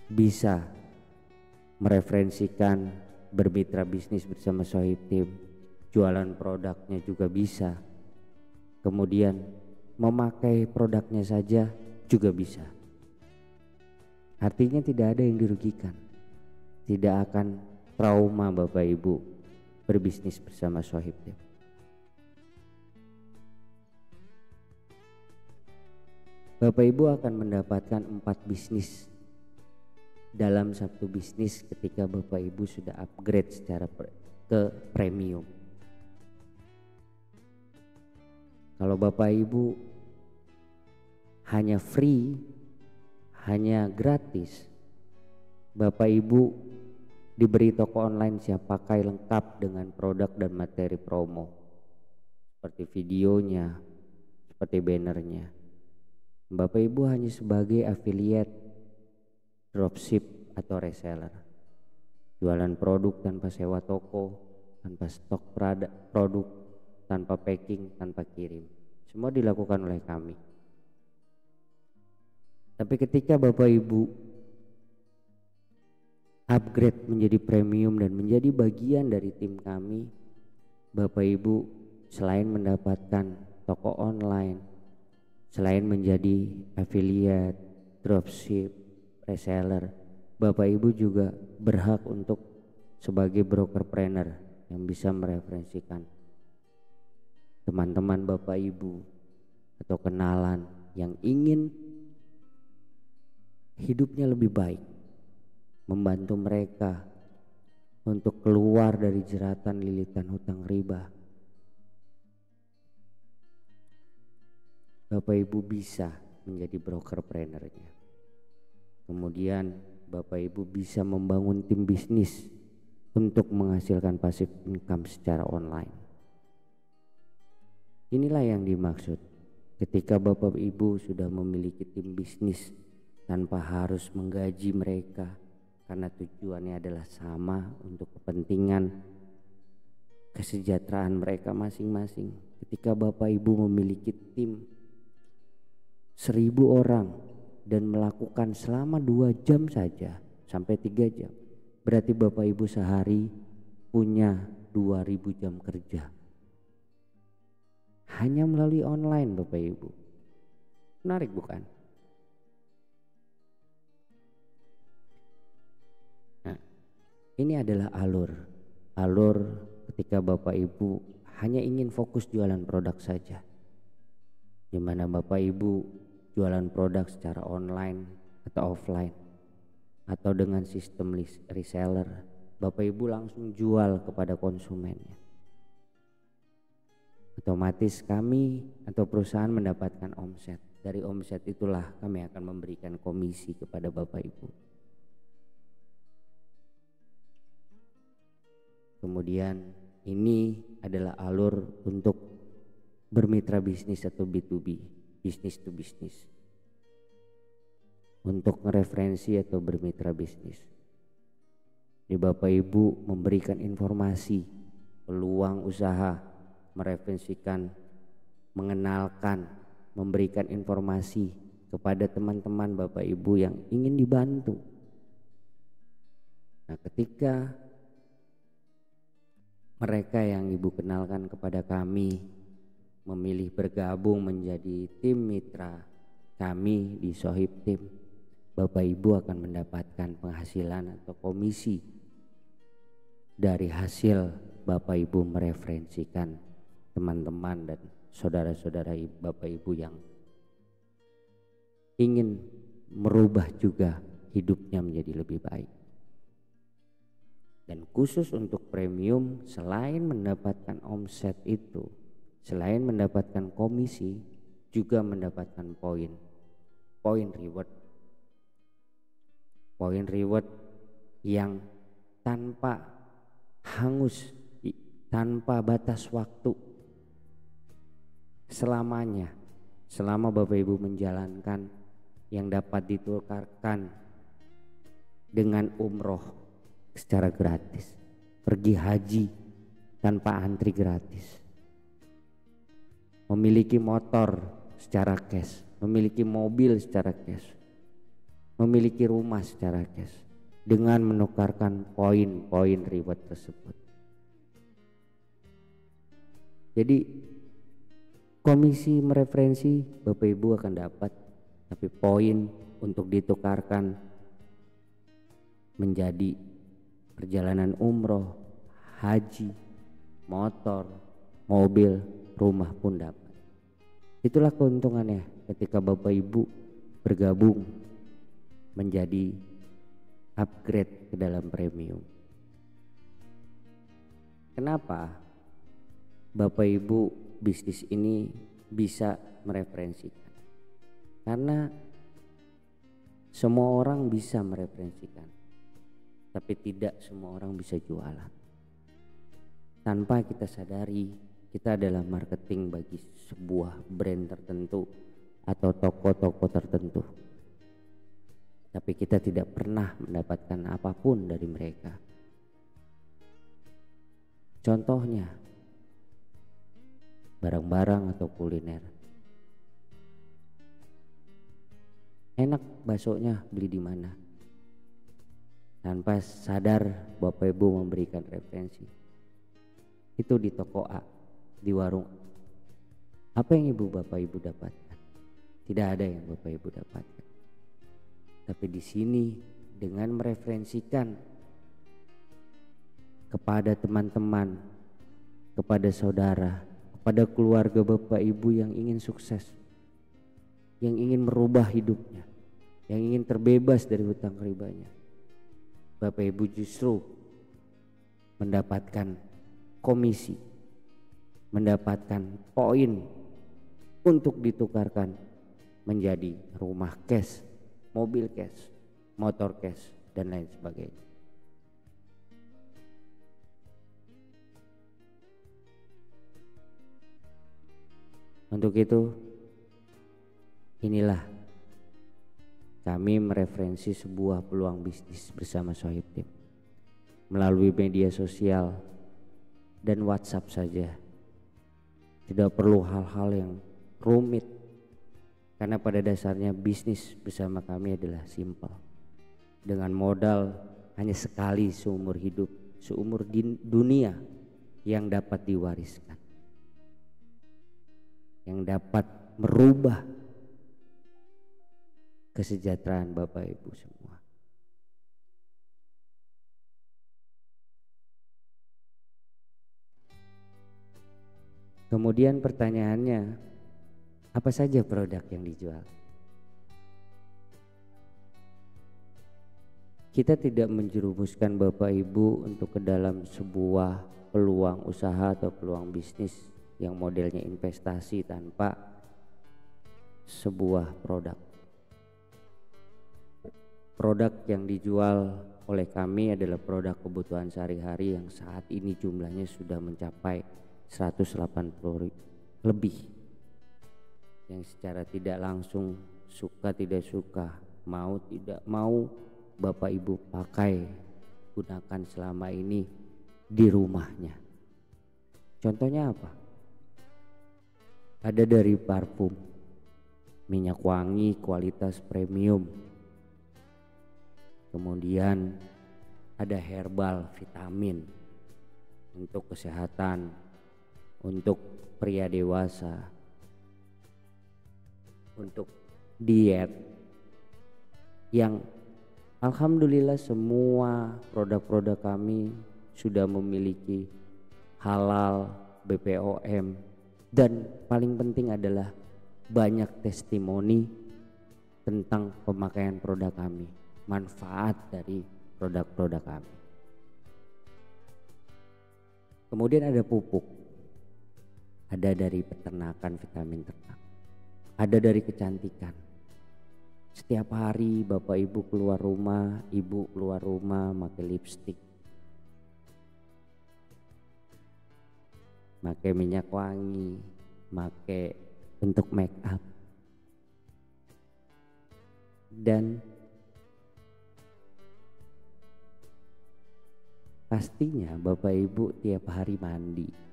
bisa mereferensikan bermitra bisnis bersama Sohib Team, jualan produknya juga bisa, kemudian memakai produknya saja juga bisa. Artinya tidak ada yang dirugikan, tidak akan trauma Bapak Ibu berbisnis bersama Sohib Team. Bapak Ibu akan mendapatkan 4 bisnis dalam 1 bisnis ketika Bapak Ibu sudah upgrade secara ke premium. Kalau Bapak Ibu hanya free, hanya gratis, Bapak Ibu diberi toko online siap pakai lengkap dengan produk dan materi promo, seperti videonya, seperti bannernya. Bapak Ibu hanya sebagai affiliate, dropship atau reseller, jualan produk tanpa sewa toko, tanpa stok produk, tanpa packing, tanpa kirim, semua dilakukan oleh kami. Tapi ketika Bapak Ibu upgrade menjadi premium dan menjadi bagian dari tim kami, Bapak Ibu selain mendapatkan toko online, selain menjadi affiliate, dropship, reseller, Bapak Ibu juga berhak untuk sebagai brokerpreneur yang bisa mereferensikan teman-teman Bapak Ibu atau kenalan yang ingin hidupnya lebih baik, membantu mereka untuk keluar dari jeratan lilitan hutang riba. Bapak Ibu bisa menjadi brokerpreneur-nya. Kemudian Bapak Ibu bisa membangun tim bisnis untuk menghasilkan passive income secara online. Inilah yang dimaksud ketika Bapak Ibu sudah memiliki tim bisnis tanpa harus menggaji mereka, karena tujuannya adalah sama untuk kepentingan kesejahteraan mereka masing-masing. Ketika Bapak Ibu memiliki tim 1000 orang dan melakukan selama 2 jam saja sampai 3 jam, berarti Bapak Ibu sehari punya 2000 jam kerja hanya melalui online Bapak Ibu. Menarik bukan? Nah, ini adalah alur ketika Bapak Ibu hanya ingin fokus jualan produk saja, di mana Bapak Ibu jualan produk secara online atau offline atau dengan sistem reseller. Bapak Ibu langsung jual kepada konsumennya. Otomatis kami atau perusahaan mendapatkan omset. Dari omset itulah kami akan memberikan komisi kepada Bapak Ibu. Kemudian ini adalah alur untuk bermitra bisnis atau B2B, business to business. Untuk mereferensi atau bermitra bisnis. Di Bapak Ibu memberikan informasi, peluang usaha, mereferensikan, mengenalkan, memberikan informasi kepada teman-teman Bapak Ibu yang ingin dibantu. Nah, ketika mereka yang Ibu kenalkan kepada kami memilih bergabung menjadi tim mitra kami di Sohib Tim, Bapak Ibu akan mendapatkan penghasilan atau komisi dari hasil Bapak Ibu mereferensikan teman-teman dan saudara-saudara Bapak Ibu yang ingin merubah juga hidupnya menjadi lebih baik. Dan khusus untuk premium, selain mendapatkan omset itu, selain mendapatkan komisi, juga mendapatkan poin reward. Poin reward yang tanpa hangus, tanpa batas waktu, selamanya, selama Bapak Ibu menjalankan, yang dapat ditukarkan dengan umroh secara gratis, pergi haji tanpa antri gratis, memiliki motor secara cash, memiliki mobil secara cash, memiliki rumah secara cash dengan menukarkan poin-poin reward tersebut. Jadi komisi mereferensi Bapak Ibu akan dapat, tapi poin untuk ditukarkan menjadi perjalanan umroh, haji, motor, mobil, rumah pun dapat. Itulah keuntungannya ketika Bapak Ibu bergabung menjadi upgrade ke dalam premium. Kenapa Bapak Ibu bisnis ini bisa mereferensikan? Karena semua orang bisa mereferensikan, tapi tidak semua orang bisa jualan. Tanpa kita sadari, kita adalah marketing bagi sebuah brand tertentu atau toko-toko tertentu, tapi kita tidak pernah mendapatkan apapun dari mereka. Contohnya barang-barang atau kuliner. Enak baksonya, beli di mana? Tanpa sadar Bapak Ibu memberikan referensi. Itu di toko A, di warung. Apa yang Bapak Ibu dapatkan? Tidak ada yang Bapak Ibu dapatkan. Tapi di sini dengan mereferensikan kepada teman-teman, kepada saudara, kepada keluarga Bapak Ibu yang ingin sukses, yang ingin merubah hidupnya, yang ingin terbebas dari hutang ribanya. Bapak Ibu justru mendapatkan komisi, mendapatkan poin untuk ditukarkan menjadi rumah cash, mobil cash, motor cash, dan lain sebagainya. Untuk itu, inilah kami mereferensi sebuah peluang bisnis bersama Sohib Team melalui media sosial dan WhatsApp saja. Tidak perlu hal-hal yang rumit, karena pada dasarnya bisnis bersama kami adalah simpel. Dengan modal hanya sekali seumur hidup, seumur dunia yang dapat diwariskan, yang dapat merubah kesejahteraan Bapak Ibu semua. Kemudian pertanyaannya, apa saja produk yang dijual? Kita tidak menjerumuskan Bapak Ibu untuk ke dalam sebuah peluang usaha atau peluang bisnis yang modelnya investasi tanpa sebuah produk. Produk yang dijual oleh kami adalah produk kebutuhan sehari-hari yang saat ini jumlahnya sudah mencapai 180 lebih, yang secara tidak langsung, suka tidak suka, mau tidak mau, Bapak Ibu pakai, gunakan selama ini di rumahnya. Contohnya apa? Ada dari parfum, minyak wangi kualitas premium, kemudian ada herbal vitamin untuk kesehatan, untuk pria dewasa, untuk diet, yang alhamdulillah semua produk-produk kami sudah memiliki halal, BPOM, dan paling penting adalah banyak testimoni tentang pemakaian produk kami, manfaat dari produk-produk kami. Kemudian ada pupuk, ada dari peternakan, vitamin ternak, ada dari kecantikan. Setiap hari Bapak Ibu keluar rumah, Ibu keluar rumah pakai lipstik, pakai minyak wangi, pakai untuk make up, dan pastinya Bapak Ibu tiap hari mandi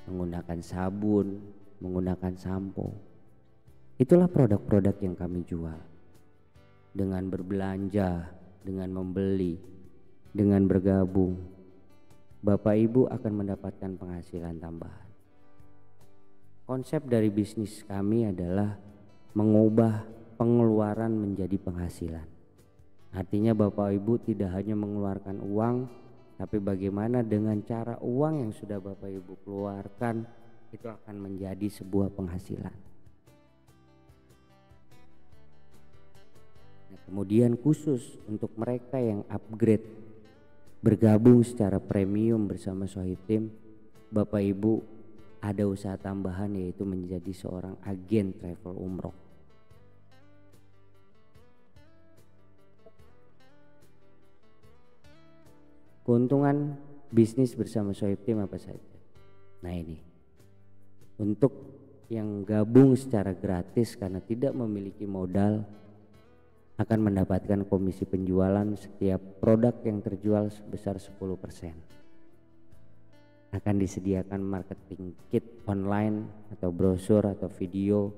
menggunakan sabun, menggunakan sampo. Itulah produk-produk yang kami jual. Dengan berbelanja, dengan membeli, dengan bergabung, Bapak Ibu akan mendapatkan penghasilan tambahan. Konsep dari bisnis kami adalah mengubah pengeluaran menjadi penghasilan. Artinya Bapak Ibu tidak hanya mengeluarkan uang, tapi bagaimana dengan cara uang yang sudah Bapak Ibu keluarkan itu akan menjadi sebuah penghasilan. Nah, kemudian khusus untuk mereka yang upgrade bergabung secara premium bersama Sohib Team, Bapak Ibu ada usaha tambahan, yaitu menjadi seorang agen travel umroh. Keuntungan bisnis bersama Sohib Team apa saja? Nah, ini untuk yang gabung secara gratis karena tidak memiliki modal akan mendapatkan komisi penjualan setiap produk yang terjual sebesar 10%. Akan disediakan marketing kit online atau brosur atau video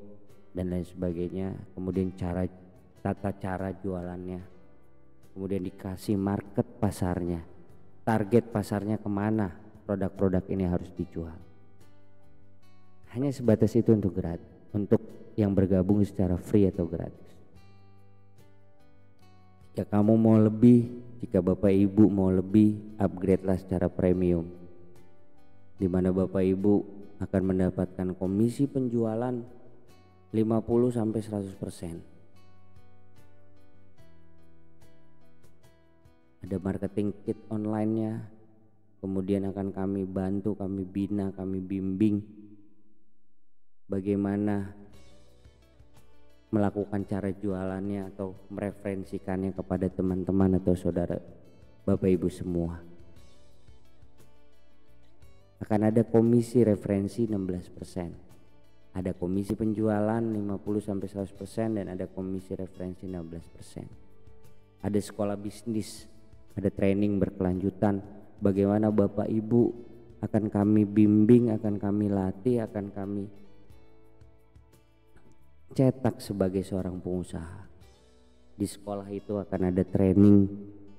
dan lain sebagainya. Kemudian tata cara jualannya. Kemudian dikasih market pasarnya. Target pasarnya kemana produk-produk ini harus dijual. Hanya sebatas itu untuk yang bergabung secara free atau gratis. Jika kamu mau lebih Jika Bapak Ibu mau lebih, upgrade lah secara premium, di mana Bapak Ibu akan mendapatkan komisi penjualan 50-100%. Ada marketing kit online-nya, kemudian akan kami bantu, kami bina, kami bimbing bagaimana melakukan cara jualannya atau mereferensikannya kepada teman-teman atau saudara Bapak Ibu semua. Akan ada komisi referensi 16%, ada komisi penjualan 50-100%, dan ada komisi referensi 16%. Ada sekolah bisnis, ada training berkelanjutan, bagaimana Bapak Ibu akan kami bimbing, akan kami latih, akan kami cetak sebagai seorang pengusaha. Di sekolah itu akan ada training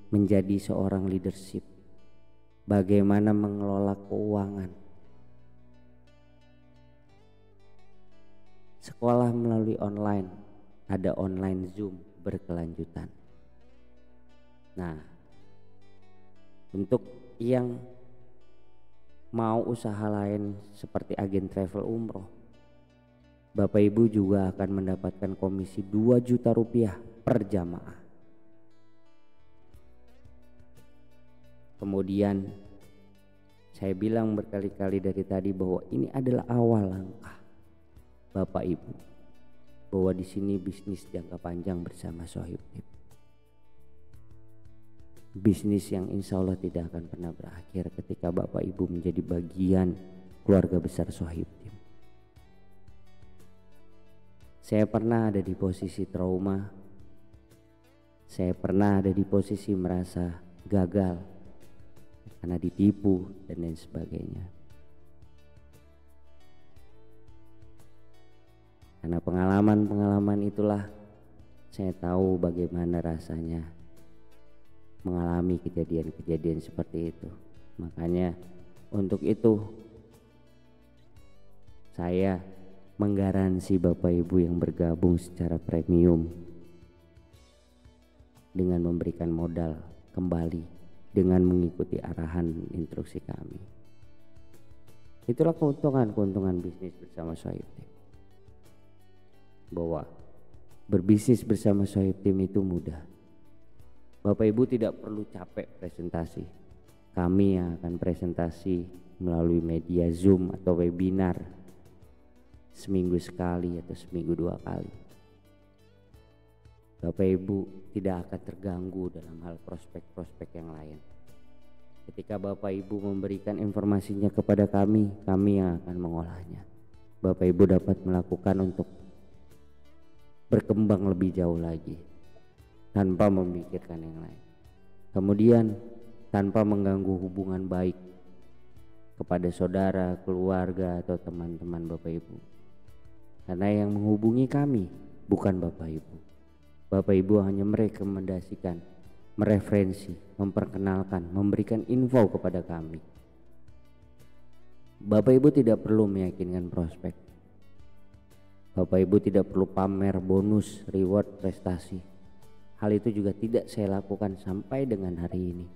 menjadi seorang leadership, bagaimana mengelola keuangan. Sekolah melalui online, ada online Zoom berkelanjutan. Nah, untuk yang mau usaha lain seperti agen travel umroh, Bapak Ibu juga akan mendapatkan komisi 2 juta rupiah per jamaah. Kemudian saya bilang berkali-kali dari tadi bahwa ini adalah awal langkah Bapak Ibu, bahwa di sini bisnis jangka panjang bersama Sohibtim. Bisnis yang insya Allah tidak akan pernah berakhir ketika Bapak Ibu menjadi bagian keluarga besar Sohibtim. Saya pernah ada di posisi trauma, saya pernah ada di posisi merasa gagal karena ditipu dan lain sebagainya. Karena pengalaman-pengalaman itulah saya tahu bagaimana rasanya mengalami kejadian-kejadian seperti itu. Makanya untuk itu saya menggaransi Bapak Ibu yang bergabung secara premium dengan memberikan modal kembali dengan mengikuti arahan instruksi kami. Itulah keuntungan bisnis bersama Sohibtim, bahwa berbisnis bersama Sohibtim itu mudah. Bapak Ibu tidak perlu capek presentasi, kami yang akan presentasi melalui media Zoom atau webinar seminggu sekali atau seminggu 2 kali. Bapak Ibu tidak akan terganggu dalam hal prospek-prospek yang lain. Ketika Bapak Ibu memberikan informasinya kepada kami yang akan mengolahnya. Bapak Ibu dapat melakukan untuk berkembang lebih jauh lagi tanpa memikirkan yang lain. Kemudian tanpa mengganggu hubungan baik kepada saudara, keluarga atau teman-teman Bapak Ibu. Karena yang menghubungi kami bukan Bapak Ibu. Bapak Ibu hanya merekomendasikan, mereferensi, memperkenalkan, memberikan info kepada kami. Bapak Ibu tidak perlu meyakinkan prospek. Bapak Ibu tidak perlu pamer bonus, reward, prestasi. Hal itu juga tidak saya lakukan sampai dengan hari ini.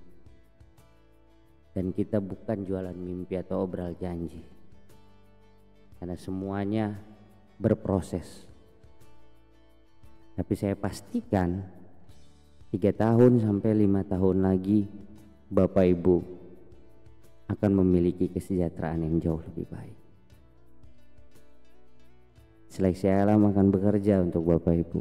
Dan kita bukan jualan mimpi atau obral janji. Karena semuanya berproses. Tapi saya pastikan 3 tahun sampai 5 tahun lagi Bapak Ibu akan memiliki kesejahteraan yang jauh lebih baik. Seleksi alam akan bekerja untuk Bapak Ibu.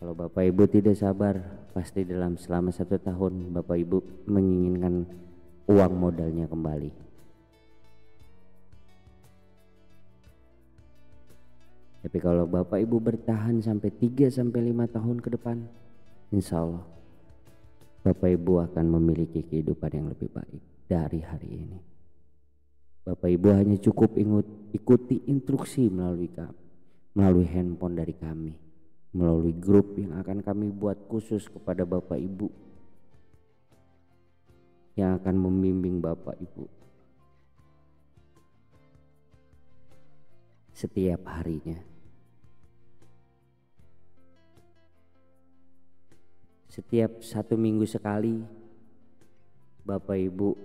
Kalau Bapak Ibu tidak sabar, pasti selama 1 tahun Bapak Ibu menginginkan uang modalnya kembali. Tapi kalau Bapak Ibu bertahan sampai 3-5 tahun ke depan, insya Allah Bapak Ibu akan memiliki kehidupan yang lebih baik dari hari ini. Bapak Ibu hanya cukup ikuti instruksi melalui handphone dari kami, melalui grup yang akan kami buat khusus kepada Bapak Ibu yang akan membimbing Bapak Ibu setiap harinya. Setiap 1 minggu sekali Bapak Ibu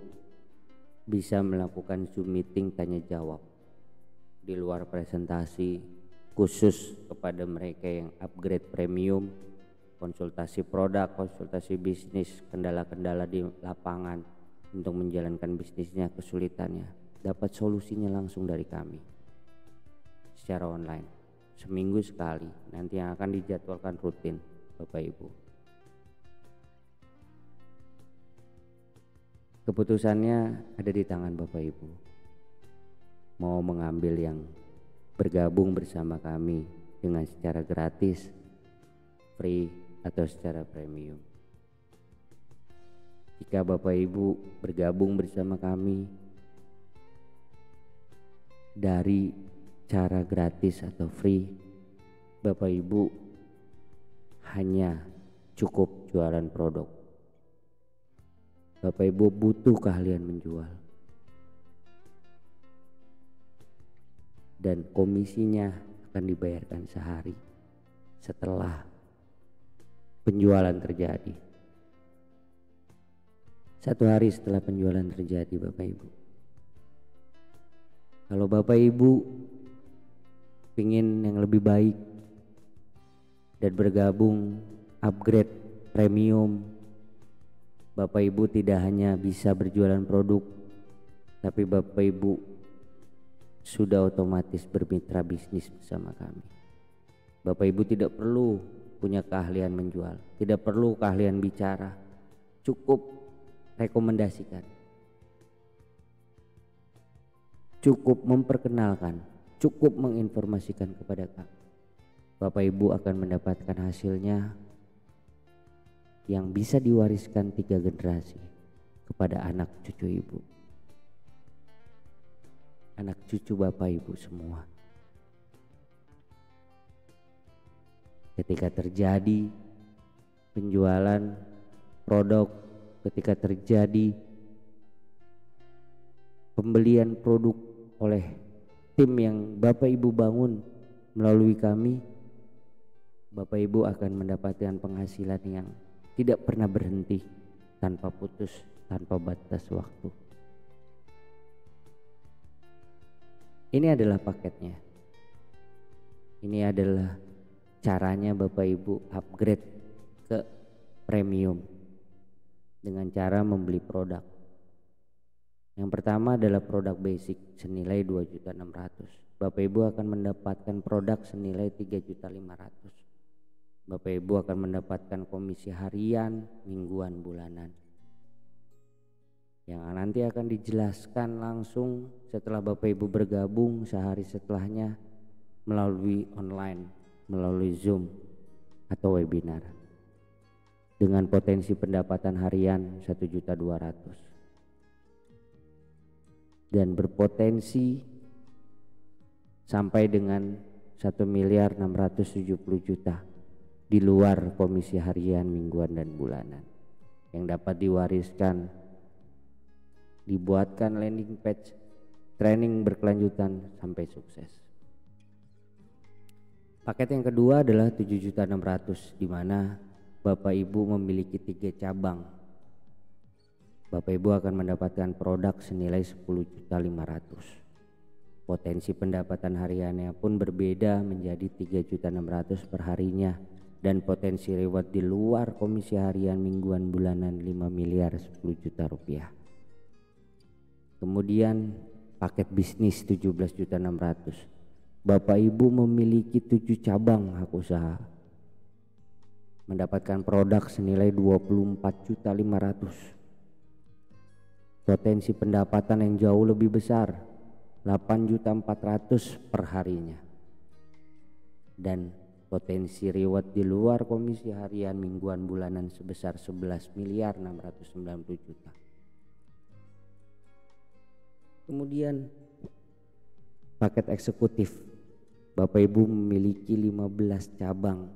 bisa melakukan Zoom meeting tanya jawab di luar presentasi khusus kepada mereka yang upgrade premium, konsultasi produk, konsultasi bisnis, kendala-kendala di lapangan untuk menjalankan bisnisnya, kesulitannya, dapat solusinya langsung dari kami secara online. Seminggu sekali, nanti yang akan dijadwalkan rutin Bapak Ibu. Keputusannya ada di tangan Bapak Ibu. Mau mengambil yang bergabung bersama kami dengan secara gratis, free, atau secara premium. Jika Bapak Ibu bergabung bersama kami dari cara gratis atau free, Bapak Ibu hanya cukup jualan produk. Bapak Ibu butuh keahlian menjual, dan komisinya akan dibayarkan sehari setelah penjualan terjadi. 1 hari setelah penjualan terjadi Bapak Ibu. Kalau Bapak Ibu ingin yang lebih baik dan bergabung upgrade premium, Bapak Ibu tidak hanya bisa berjualan produk, tapi Bapak Ibu sudah otomatis bermitra bisnis bersama kami. Bapak Ibu tidak perlu punya keahlian menjual, tidak perlu keahlian bicara, cukup rekomendasikan, cukup memperkenalkan, cukup menginformasikan kepada kami. Bapak Ibu akan mendapatkan hasilnya yang bisa diwariskan 3 generasi kepada anak cucu Ibu, anak cucu Bapak Ibu semua. Ketika terjadi penjualan produk, ketika terjadi pembelian produk oleh tim yang Bapak Ibu bangun melalui kami, Bapak Ibu akan mendapatkan penghasilan yang tidak pernah berhenti, tanpa putus, tanpa batas waktu. Ini adalah paketnya. Ini adalah caranya Bapak Ibu upgrade ke premium dengan cara membeli produk. Yang pertama adalah produk basic senilai 2.600.000. Bapak Ibu akan mendapatkan produk senilai 3.500.000. Bapak Ibu akan mendapatkan komisi harian, mingguan, bulanan, yang nanti akan dijelaskan langsung setelah Bapak Ibu bergabung sehari setelahnya melalui online, melalui Zoom atau webinar, dengan potensi pendapatan harian 1.200.000 dan berpotensi sampai dengan 1.670.000.000 di luar komisi harian, mingguan, dan bulanan, yang dapat diwariskan, dibuatkan landing page, training berkelanjutan sampai sukses. Paket yang kedua adalah 7.600.000, di mana Bapak Ibu memiliki 3 cabang. Bapak Ibu akan mendapatkan produk senilai 10.500.000. Potensi pendapatan hariannya pun berbeda menjadi 3.600.000 per harinya, dan potensi reward di luar komisi harian, mingguan, bulanan 5 miliar 10 juta rupiah. Kemudian paket bisnis 17.600.000. Bapak Ibu memiliki 7 cabang hak usaha, mendapatkan produk senilai 24.500.000. Potensi pendapatan yang jauh lebih besar, 8.400.000 per harinya, dan potensi reward di luar komisi harian, mingguan, bulanan sebesar 11 miliar 690 juta. Kemudian paket eksekutif, Bapak Ibu memiliki 15 cabang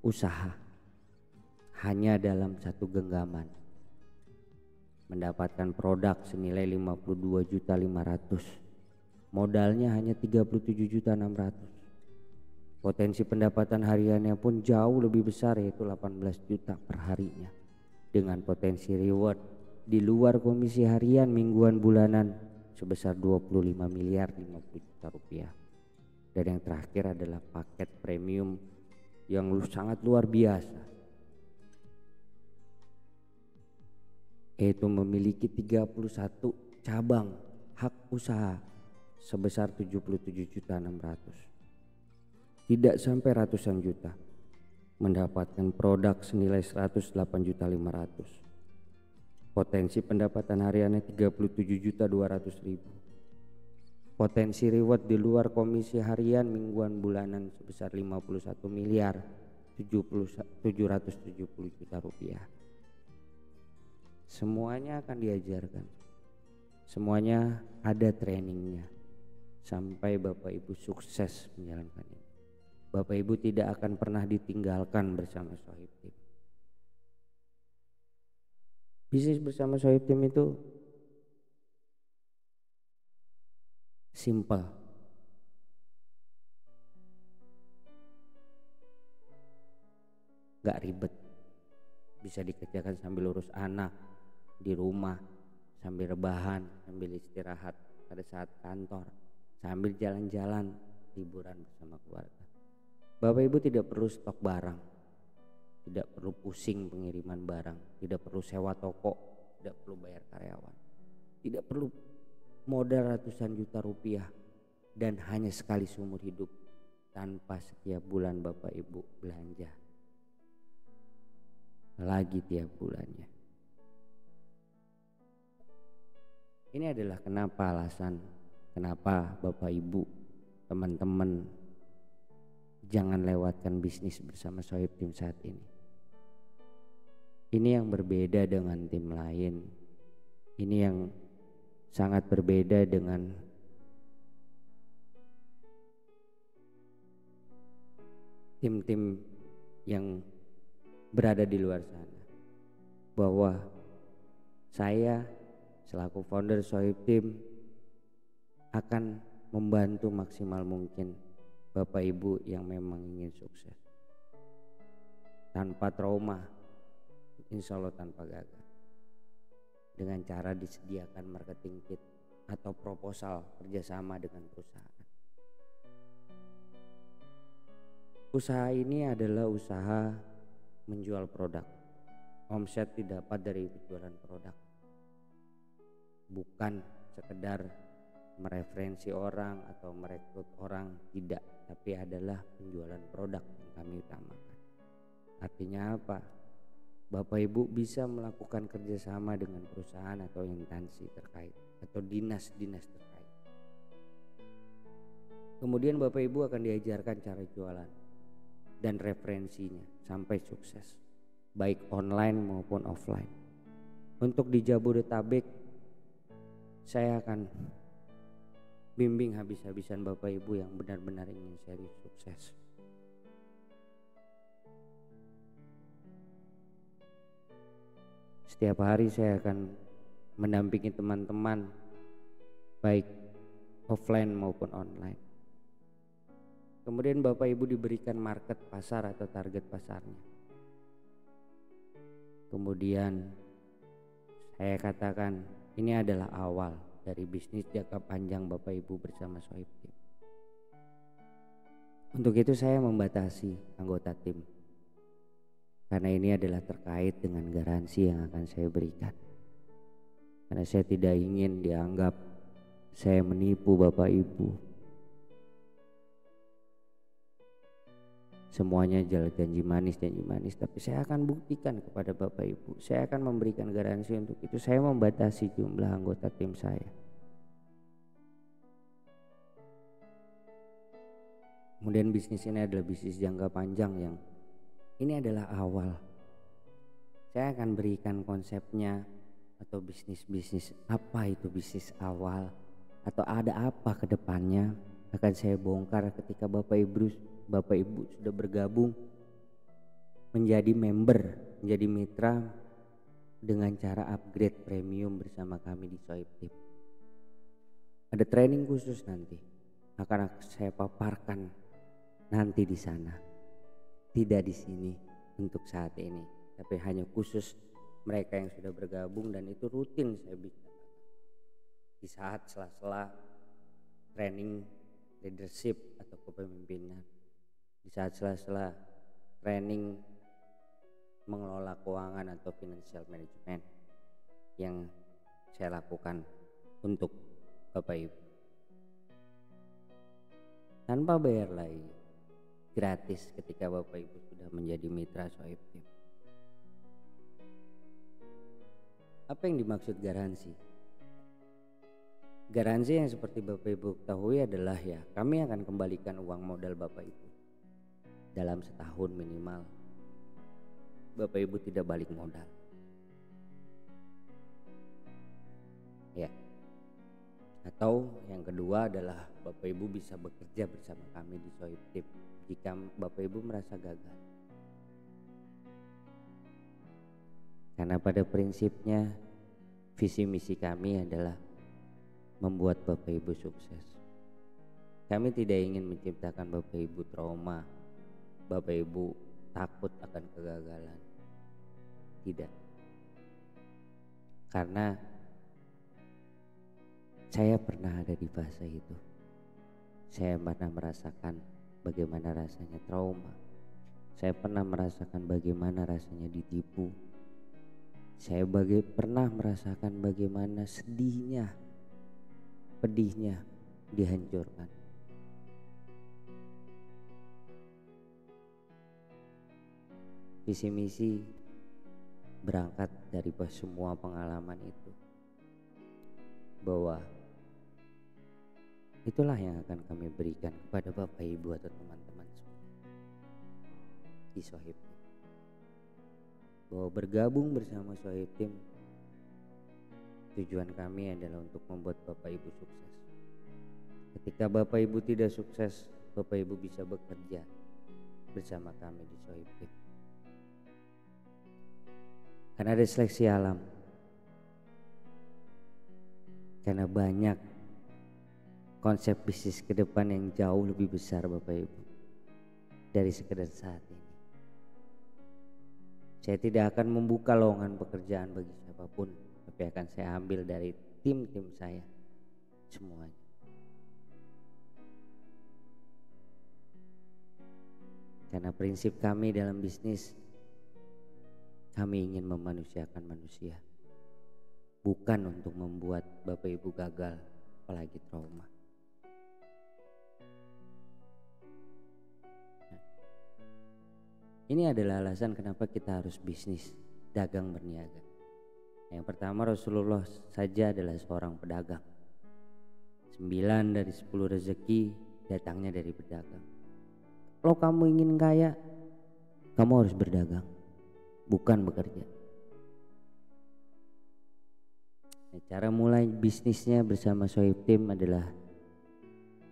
usaha hanya dalam 1 genggaman, mendapatkan produk senilai 52.500.000. Modalnya hanya 37.600.000. Potensi pendapatan hariannya pun jauh lebih besar, yaitu 18 juta per harinya, dengan potensi reward di luar komisi harian, mingguan, bulanan sebesar 25 miliar 50 juta rupiah. Dan yang terakhir adalah paket premium yang sangat luar biasa, yaitu memiliki 31 cabang hak usaha sebesar 77.600.000. Tidak sampai ratusan juta, mendapatkan produk senilai 108.500.000. Potensi pendapatan hariannya 37.200.000. Potensi reward di luar komisi harian, mingguan, bulanan sebesar 51 miliar 770 juta rupiah. Semuanya akan diajarkan, semuanya ada trainingnya sampai Bapak Ibu sukses menjalankan ini. Bapak Ibu tidak akan pernah ditinggalkan bersama Sohib Team. Bisnis bersama Sohib Team itu simple. Gak ribet. Bisa dikerjakan sambil urus anak di rumah, sambil rebahan, sambil istirahat pada saat kantor, sambil jalan-jalan, liburan bersama keluarga. Bapak Ibu tidak perlu stok barang, tidak perlu pusing pengiriman barang, tidak perlu sewa toko, tidak perlu bayar karyawan, tidak perlu modal ratusan juta rupiah, dan hanya sekali seumur hidup tanpa setiap bulan Bapak Ibu belanja lagi tiap bulannya. Ini adalah alasan kenapa Bapak Ibu, teman-teman, jangan lewatkan bisnis bersama Sohib Team saat ini. Ini yang berbeda dengan tim lain. Ini yang sangat berbeda dengan tim-tim yang berada di luar sana. Bahwa saya selaku founder Sohib Team akan membantu maksimal mungkin Bapak Ibu yang memang ingin sukses tanpa trauma, insya Allah tanpa gagal, dengan cara disediakan marketing kit atau proposal kerjasama dengan perusahaan. Usaha ini adalah usaha menjual produk. Omset didapat dari penjualan produk, bukan sekedar mereferensi orang atau merekrut orang, tidak, tapi adalah penjualan produk yang kami utamakan. Artinya apa? Bapak Ibu bisa melakukan kerjasama dengan perusahaan atau instansi terkait atau dinas-dinas terkait. Kemudian Bapak Ibu akan diajarkan cara jualan dan referensinya sampai sukses, baik online maupun offline. Untuk di Jabodetabek, saya akan bimbing habis-habisan Bapak Ibu yang benar-benar ingin serius sukses. Setiap hari saya akan mendampingi teman-teman baik offline maupun online. Kemudian Bapak Ibu diberikan market pasar atau target pasarnya. Kemudian saya katakan ini adalah awal dari bisnis jangka panjang Bapak Ibu bersama Sohib Team. Untuk itu saya membatasi anggota tim, karena ini adalah terkait dengan garansi yang akan saya berikan. Karena saya tidak ingin dianggap saya menipu Bapak Ibu. Semuanya janji manis, tapi saya akan buktikan kepada Bapak Ibu. Saya akan memberikan garansi. Untuk itu saya membatasi jumlah anggota tim saya. Kemudian bisnis ini adalah bisnis jangka panjang yang ini adalah awal. Saya akan berikan konsepnya atau bisnis apa itu bisnis awal atau ada apa ke depannya akan saya bongkar ketika Bapak Ibu sudah bergabung menjadi member, menjadi mitra dengan cara upgrade premium bersama kami di Sohib Team. Ada training khusus nanti akan saya paparkan nanti di sana, tidak di sini untuk saat ini, tapi hanya khusus mereka yang sudah bergabung, dan itu rutin saya bicarakan di saat sela-sela training leadership atau kepemimpinan, di saat sela-sela training mengelola keuangan atau financial management yang saya lakukan untuk Bapak Ibu tanpa bayar lagi, gratis ketika Bapak Ibu sudah menjadi mitra Sohib Team. Apa yang dimaksud garansi? Garansi yang seperti Bapak Ibu ketahui adalah kami akan kembalikan uang modal Bapak Ibu dalam setahun minimal. Bapak Ibu tidak balik modal. Atau yang kedua adalah Bapak Ibu bisa bekerja bersama kami di Sohib Team jika Bapak Ibu merasa gagal. Karena pada prinsipnya visi misi kami adalah membuat Bapak Ibu sukses. Kami tidak ingin menciptakan Bapak Ibu trauma, Bapak Ibu takut akan kegagalan. Tidak. Karena saya pernah ada di fase itu. Saya pernah merasakan bagaimana rasanya trauma. Saya pernah merasakan bagaimana rasanya ditipu. Saya pernah merasakan bagaimana sedihnya, pedihnya dihancurkan. Visi misi berangkat dari semua pengalaman itu, bahwa itulah yang akan kami berikan kepada Bapak Ibu atau teman-teman semua di Sohib Team. Bahwa bergabung bersama Sohib Team, tujuan kami adalah untuk membuat Bapak Ibu sukses. Ketika Bapak Ibu tidak sukses, Bapak Ibu bisa bekerja bersama kami di Sohib Team. Karena ada seleksi alam. Karena banyak konsep bisnis ke depan yang jauh lebih besar Bapak Ibu dari sekedar saat ini. Saya tidak akan membuka lowongan pekerjaan bagi siapapun, tapi akan saya ambil dari tim-tim saya semuanya. Karena prinsip kami dalam bisnis, kami ingin memanusiakan manusia, bukan untuk membuat Bapak Ibu gagal, apalagi trauma. Ini adalah alasan kenapa kita harus bisnis, dagang berniaga. Yang pertama, Rasulullah saja adalah seorang pedagang. 9 dari 10 rezeki datangnya dari pedagang. Kalau kamu ingin kaya, kamu harus berdagang, bukan bekerja. Cara mulai bisnisnya bersama Sohib Team adalah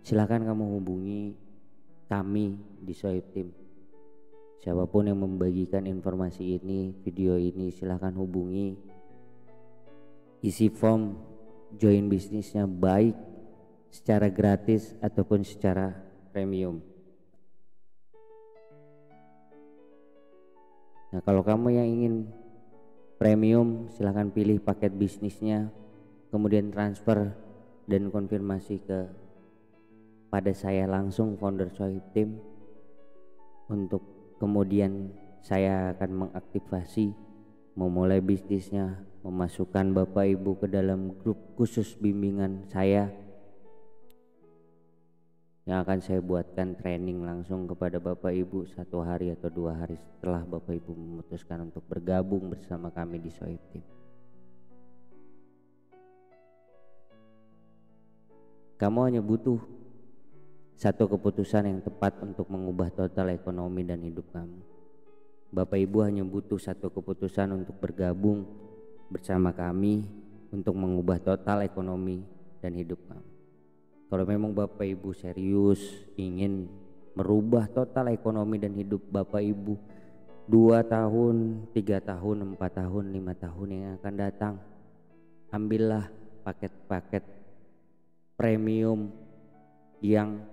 silakan kamu hubungi kami di Sohib Team. Siapapun yang membagikan informasi ini, video ini, silakan hubungi. Isi form join bisnisnya baik secara gratis ataupun secara premium. Nah, kalau kamu yang ingin premium, silahkan pilih paket bisnisnya, kemudian transfer dan konfirmasi pada saya langsung, founder Sohib Team, untuk kemudian saya akan mengaktifasi, memulai bisnisnya, memasukkan Bapak Ibu ke dalam grup khusus bimbingan saya yang akan saya buatkan training langsung kepada Bapak Ibu 1 hari atau 2 hari setelah Bapak Ibu memutuskan untuk bergabung bersama kami di Sohib Team. Kamu hanya butuh satu keputusan yang tepat untuk mengubah total ekonomi dan hidup kamu. Bapak Ibu hanya butuh satu keputusan untuk bergabung bersama kami untuk mengubah total ekonomi dan hidup kamu. Kalau memang Bapak Ibu serius ingin merubah total ekonomi dan hidup Bapak Ibu 2 tahun, 3 tahun, 4 tahun, 5 tahun yang akan datang, ambillah paket-paket premium yang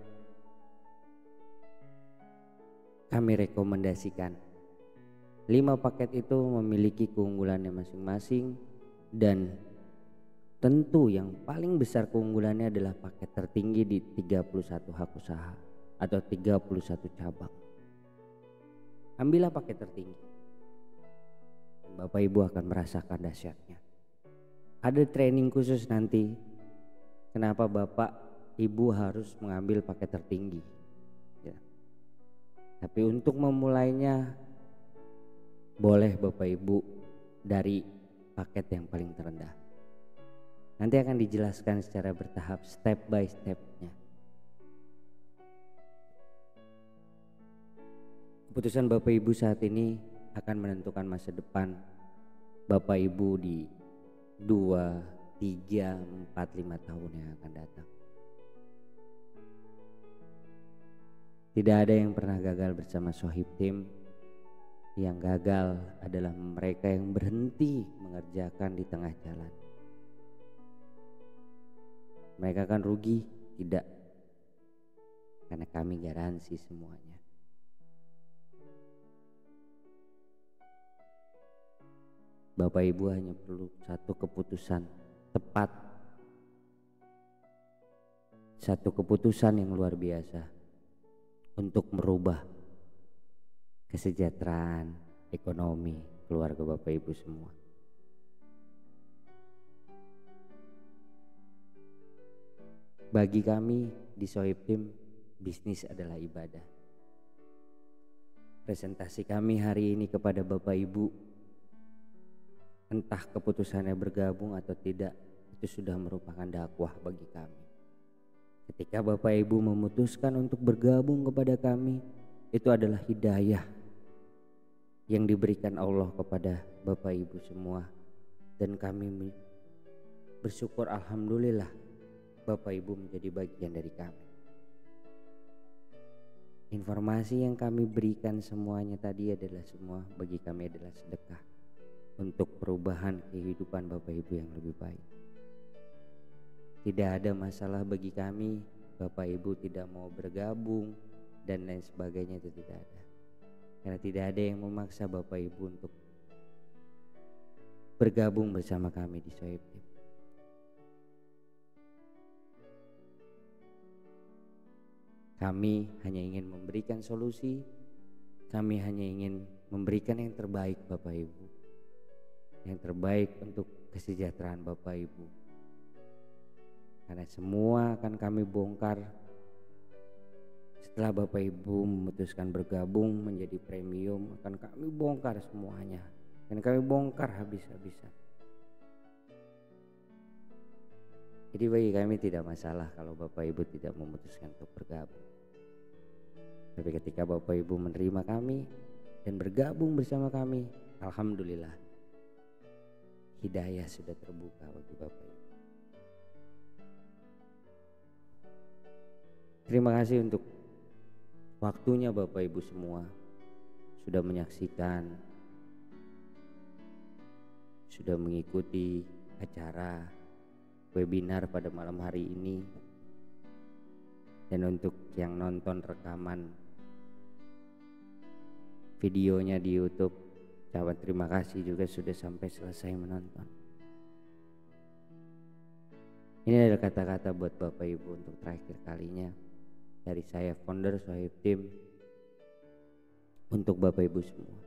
kami rekomendasikan. 5 paket itu memiliki keunggulannya masing-masing, dan tentu yang paling besar keunggulannya adalah paket tertinggi di 31 hak usaha atau 31 cabang. Ambillah paket tertinggi dan Bapak Ibu akan merasakan dahsyatnya. Ada training khusus nanti kenapa Bapak Ibu harus mengambil paket tertinggi ya. Tapi untuk memulainya boleh Bapak Ibu dari paket yang paling terendah. Nanti akan dijelaskan secara bertahap, step by stepnya. Keputusan Bapak Ibu saat ini akan menentukan masa depan Bapak Ibu di 2, 3, 4, 5 tahun yang akan datang. Tidak ada yang pernah gagal bersama Sohib Tim. Yang gagal adalah mereka yang berhenti mengerjakan di tengah jalan. Mereka akan rugi? Tidak, karena kami garansi semuanya. Bapak Ibu hanya perlu satu keputusan tepat, satu keputusan yang luar biasa untuk merubah kesejahteraan ekonomi keluarga Bapak Ibu semua. Bagi kami di Sohib Tim, bisnis adalah ibadah. Presentasi kami hari ini kepada Bapak Ibu, entah keputusannya bergabung atau tidak, itu sudah merupakan dakwah bagi kami. Ketika Bapak Ibu memutuskan untuk bergabung kepada kami, itu adalah hidayah yang diberikan Allah kepada Bapak Ibu semua, dan kami bersyukur alhamdulillah Bapak Ibu menjadi bagian dari kami. Informasi yang kami berikan semuanya tadi adalah semua bagi kami adalah sedekah untuk perubahan kehidupan Bapak Ibu yang lebih baik. Tidak ada masalah bagi kami Bapak Ibu tidak mau bergabung dan lain sebagainya, itu tidak ada. Karena tidak ada yang memaksa Bapak Ibu untuk bergabung bersama kami di Sohib Tim. Kami hanya ingin memberikan solusi, kami hanya ingin memberikan yang terbaik Bapak Ibu, yang terbaik untuk kesejahteraan Bapak Ibu. Karena semua akan kami bongkar setelah Bapak Ibu memutuskan bergabung menjadi premium, akan kami bongkar semuanya, dan kami bongkar habis-habisan. Jadi bagi kami tidak masalah kalau Bapak Ibu tidak memutuskan untuk bergabung. Tapi ketika Bapak Ibu menerima kami dan bergabung bersama kami, alhamdulillah hidayah sudah terbuka bagi Bapak Ibu. Terima kasih untuk waktunya Bapak Ibu semua sudah menyaksikan, sudah mengikuti acara webinar pada malam hari ini. Dan untuk yang nonton rekaman videonya di YouTube, ucapan terima kasih juga sudah sampai selesai menonton. Ini adalah kata-kata buat Bapak Ibu untuk terakhir kalinya dari saya, founder Sohib Tim, untuk Bapak Ibu semua,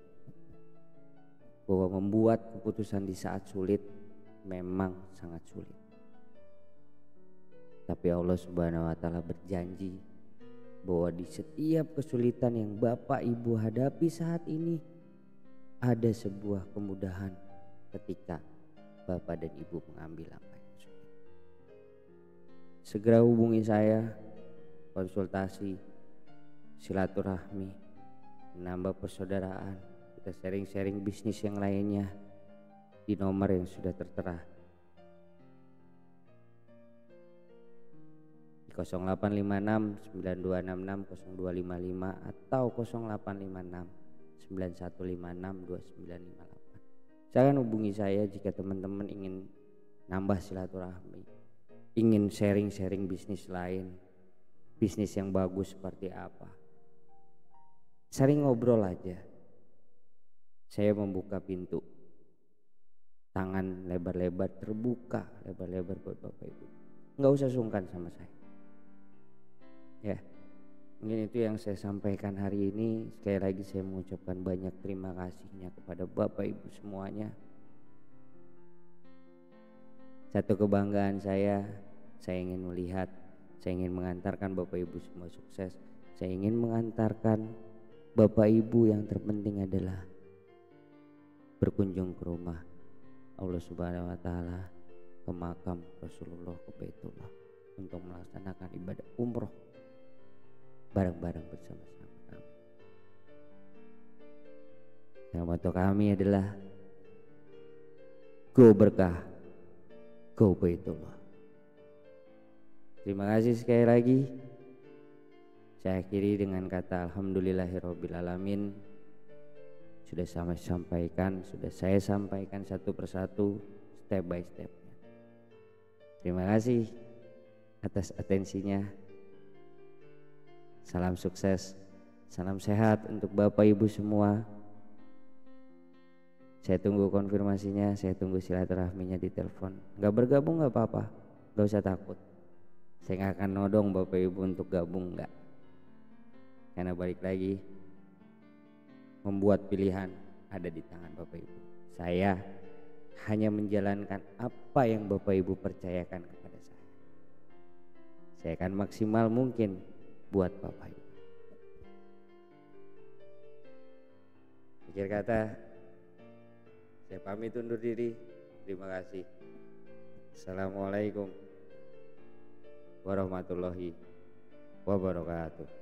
bahwa membuat keputusan di saat sulit memang sangat sulit. Tapi Allah Subhanahu wa Ta'ala berjanji bahwa di setiap kesulitan yang Bapak Ibu hadapi saat ini, ada sebuah kemudahan ketika Bapak dan Ibu mengambil langkah yang sulit. Segera hubungi saya, konsultasi, silaturahmi, menambah persaudaraan, kita sharing-sharing bisnis yang lainnya di nomor yang sudah tertera 0856 9266 0255 atau 0856 9156 2958. Jangan hubungi saya jika teman-teman ingin nambah silaturahmi, ingin sharing-sharing bisnis lain, bisnis yang bagus seperti apa. Sering ngobrol aja. Saya membuka pintu, tangan lebar-lebar terbuka, lebar-lebar buat Bapak Ibu. Nggak usah sungkan sama saya. Ya, mungkin itu yang saya sampaikan hari ini. Sekali lagi saya mengucapkan banyak terima kasihnya kepada Bapak Ibu semuanya. Satu kebanggaan saya ingin melihat, saya ingin mengantarkan Bapak Ibu semua sukses. Saya ingin mengantarkan Bapak Ibu yang terpenting adalah berkunjung ke rumah Allah Subhanahu wa taala, ke makam Rasulullah, ke Baitullah, untuk melaksanakan ibadah umroh bareng-bareng bersama-sama kami. Yang motto kami adalah Go Berkah, Go Baitullah. Terima kasih sekali lagi. Saya akhiri dengan kata alhamdulillahirabbil alamin. Sudah saya sampaikan satu persatu, step by stepnya. Terima kasih atas atensinya. Salam sukses, salam sehat untuk Bapak Ibu semua. Saya tunggu konfirmasinya, saya tunggu silaturahminya di telepon. Gak bergabung gak apa-apa, gak usah takut. Saya gak akan nodong Bapak Ibu untuk gabung, enggak. Karena balik lagi, membuat pilihan ada di tangan Bapak Ibu. Saya hanya menjalankan apa yang Bapak Ibu percayakan kepada saya. Saya akan maksimal mungkin buat Bapak Ibu. Akhir kata, saya pamit undur diri. Terima kasih. Assalamualaikum warahmatullahi wabarakatuh.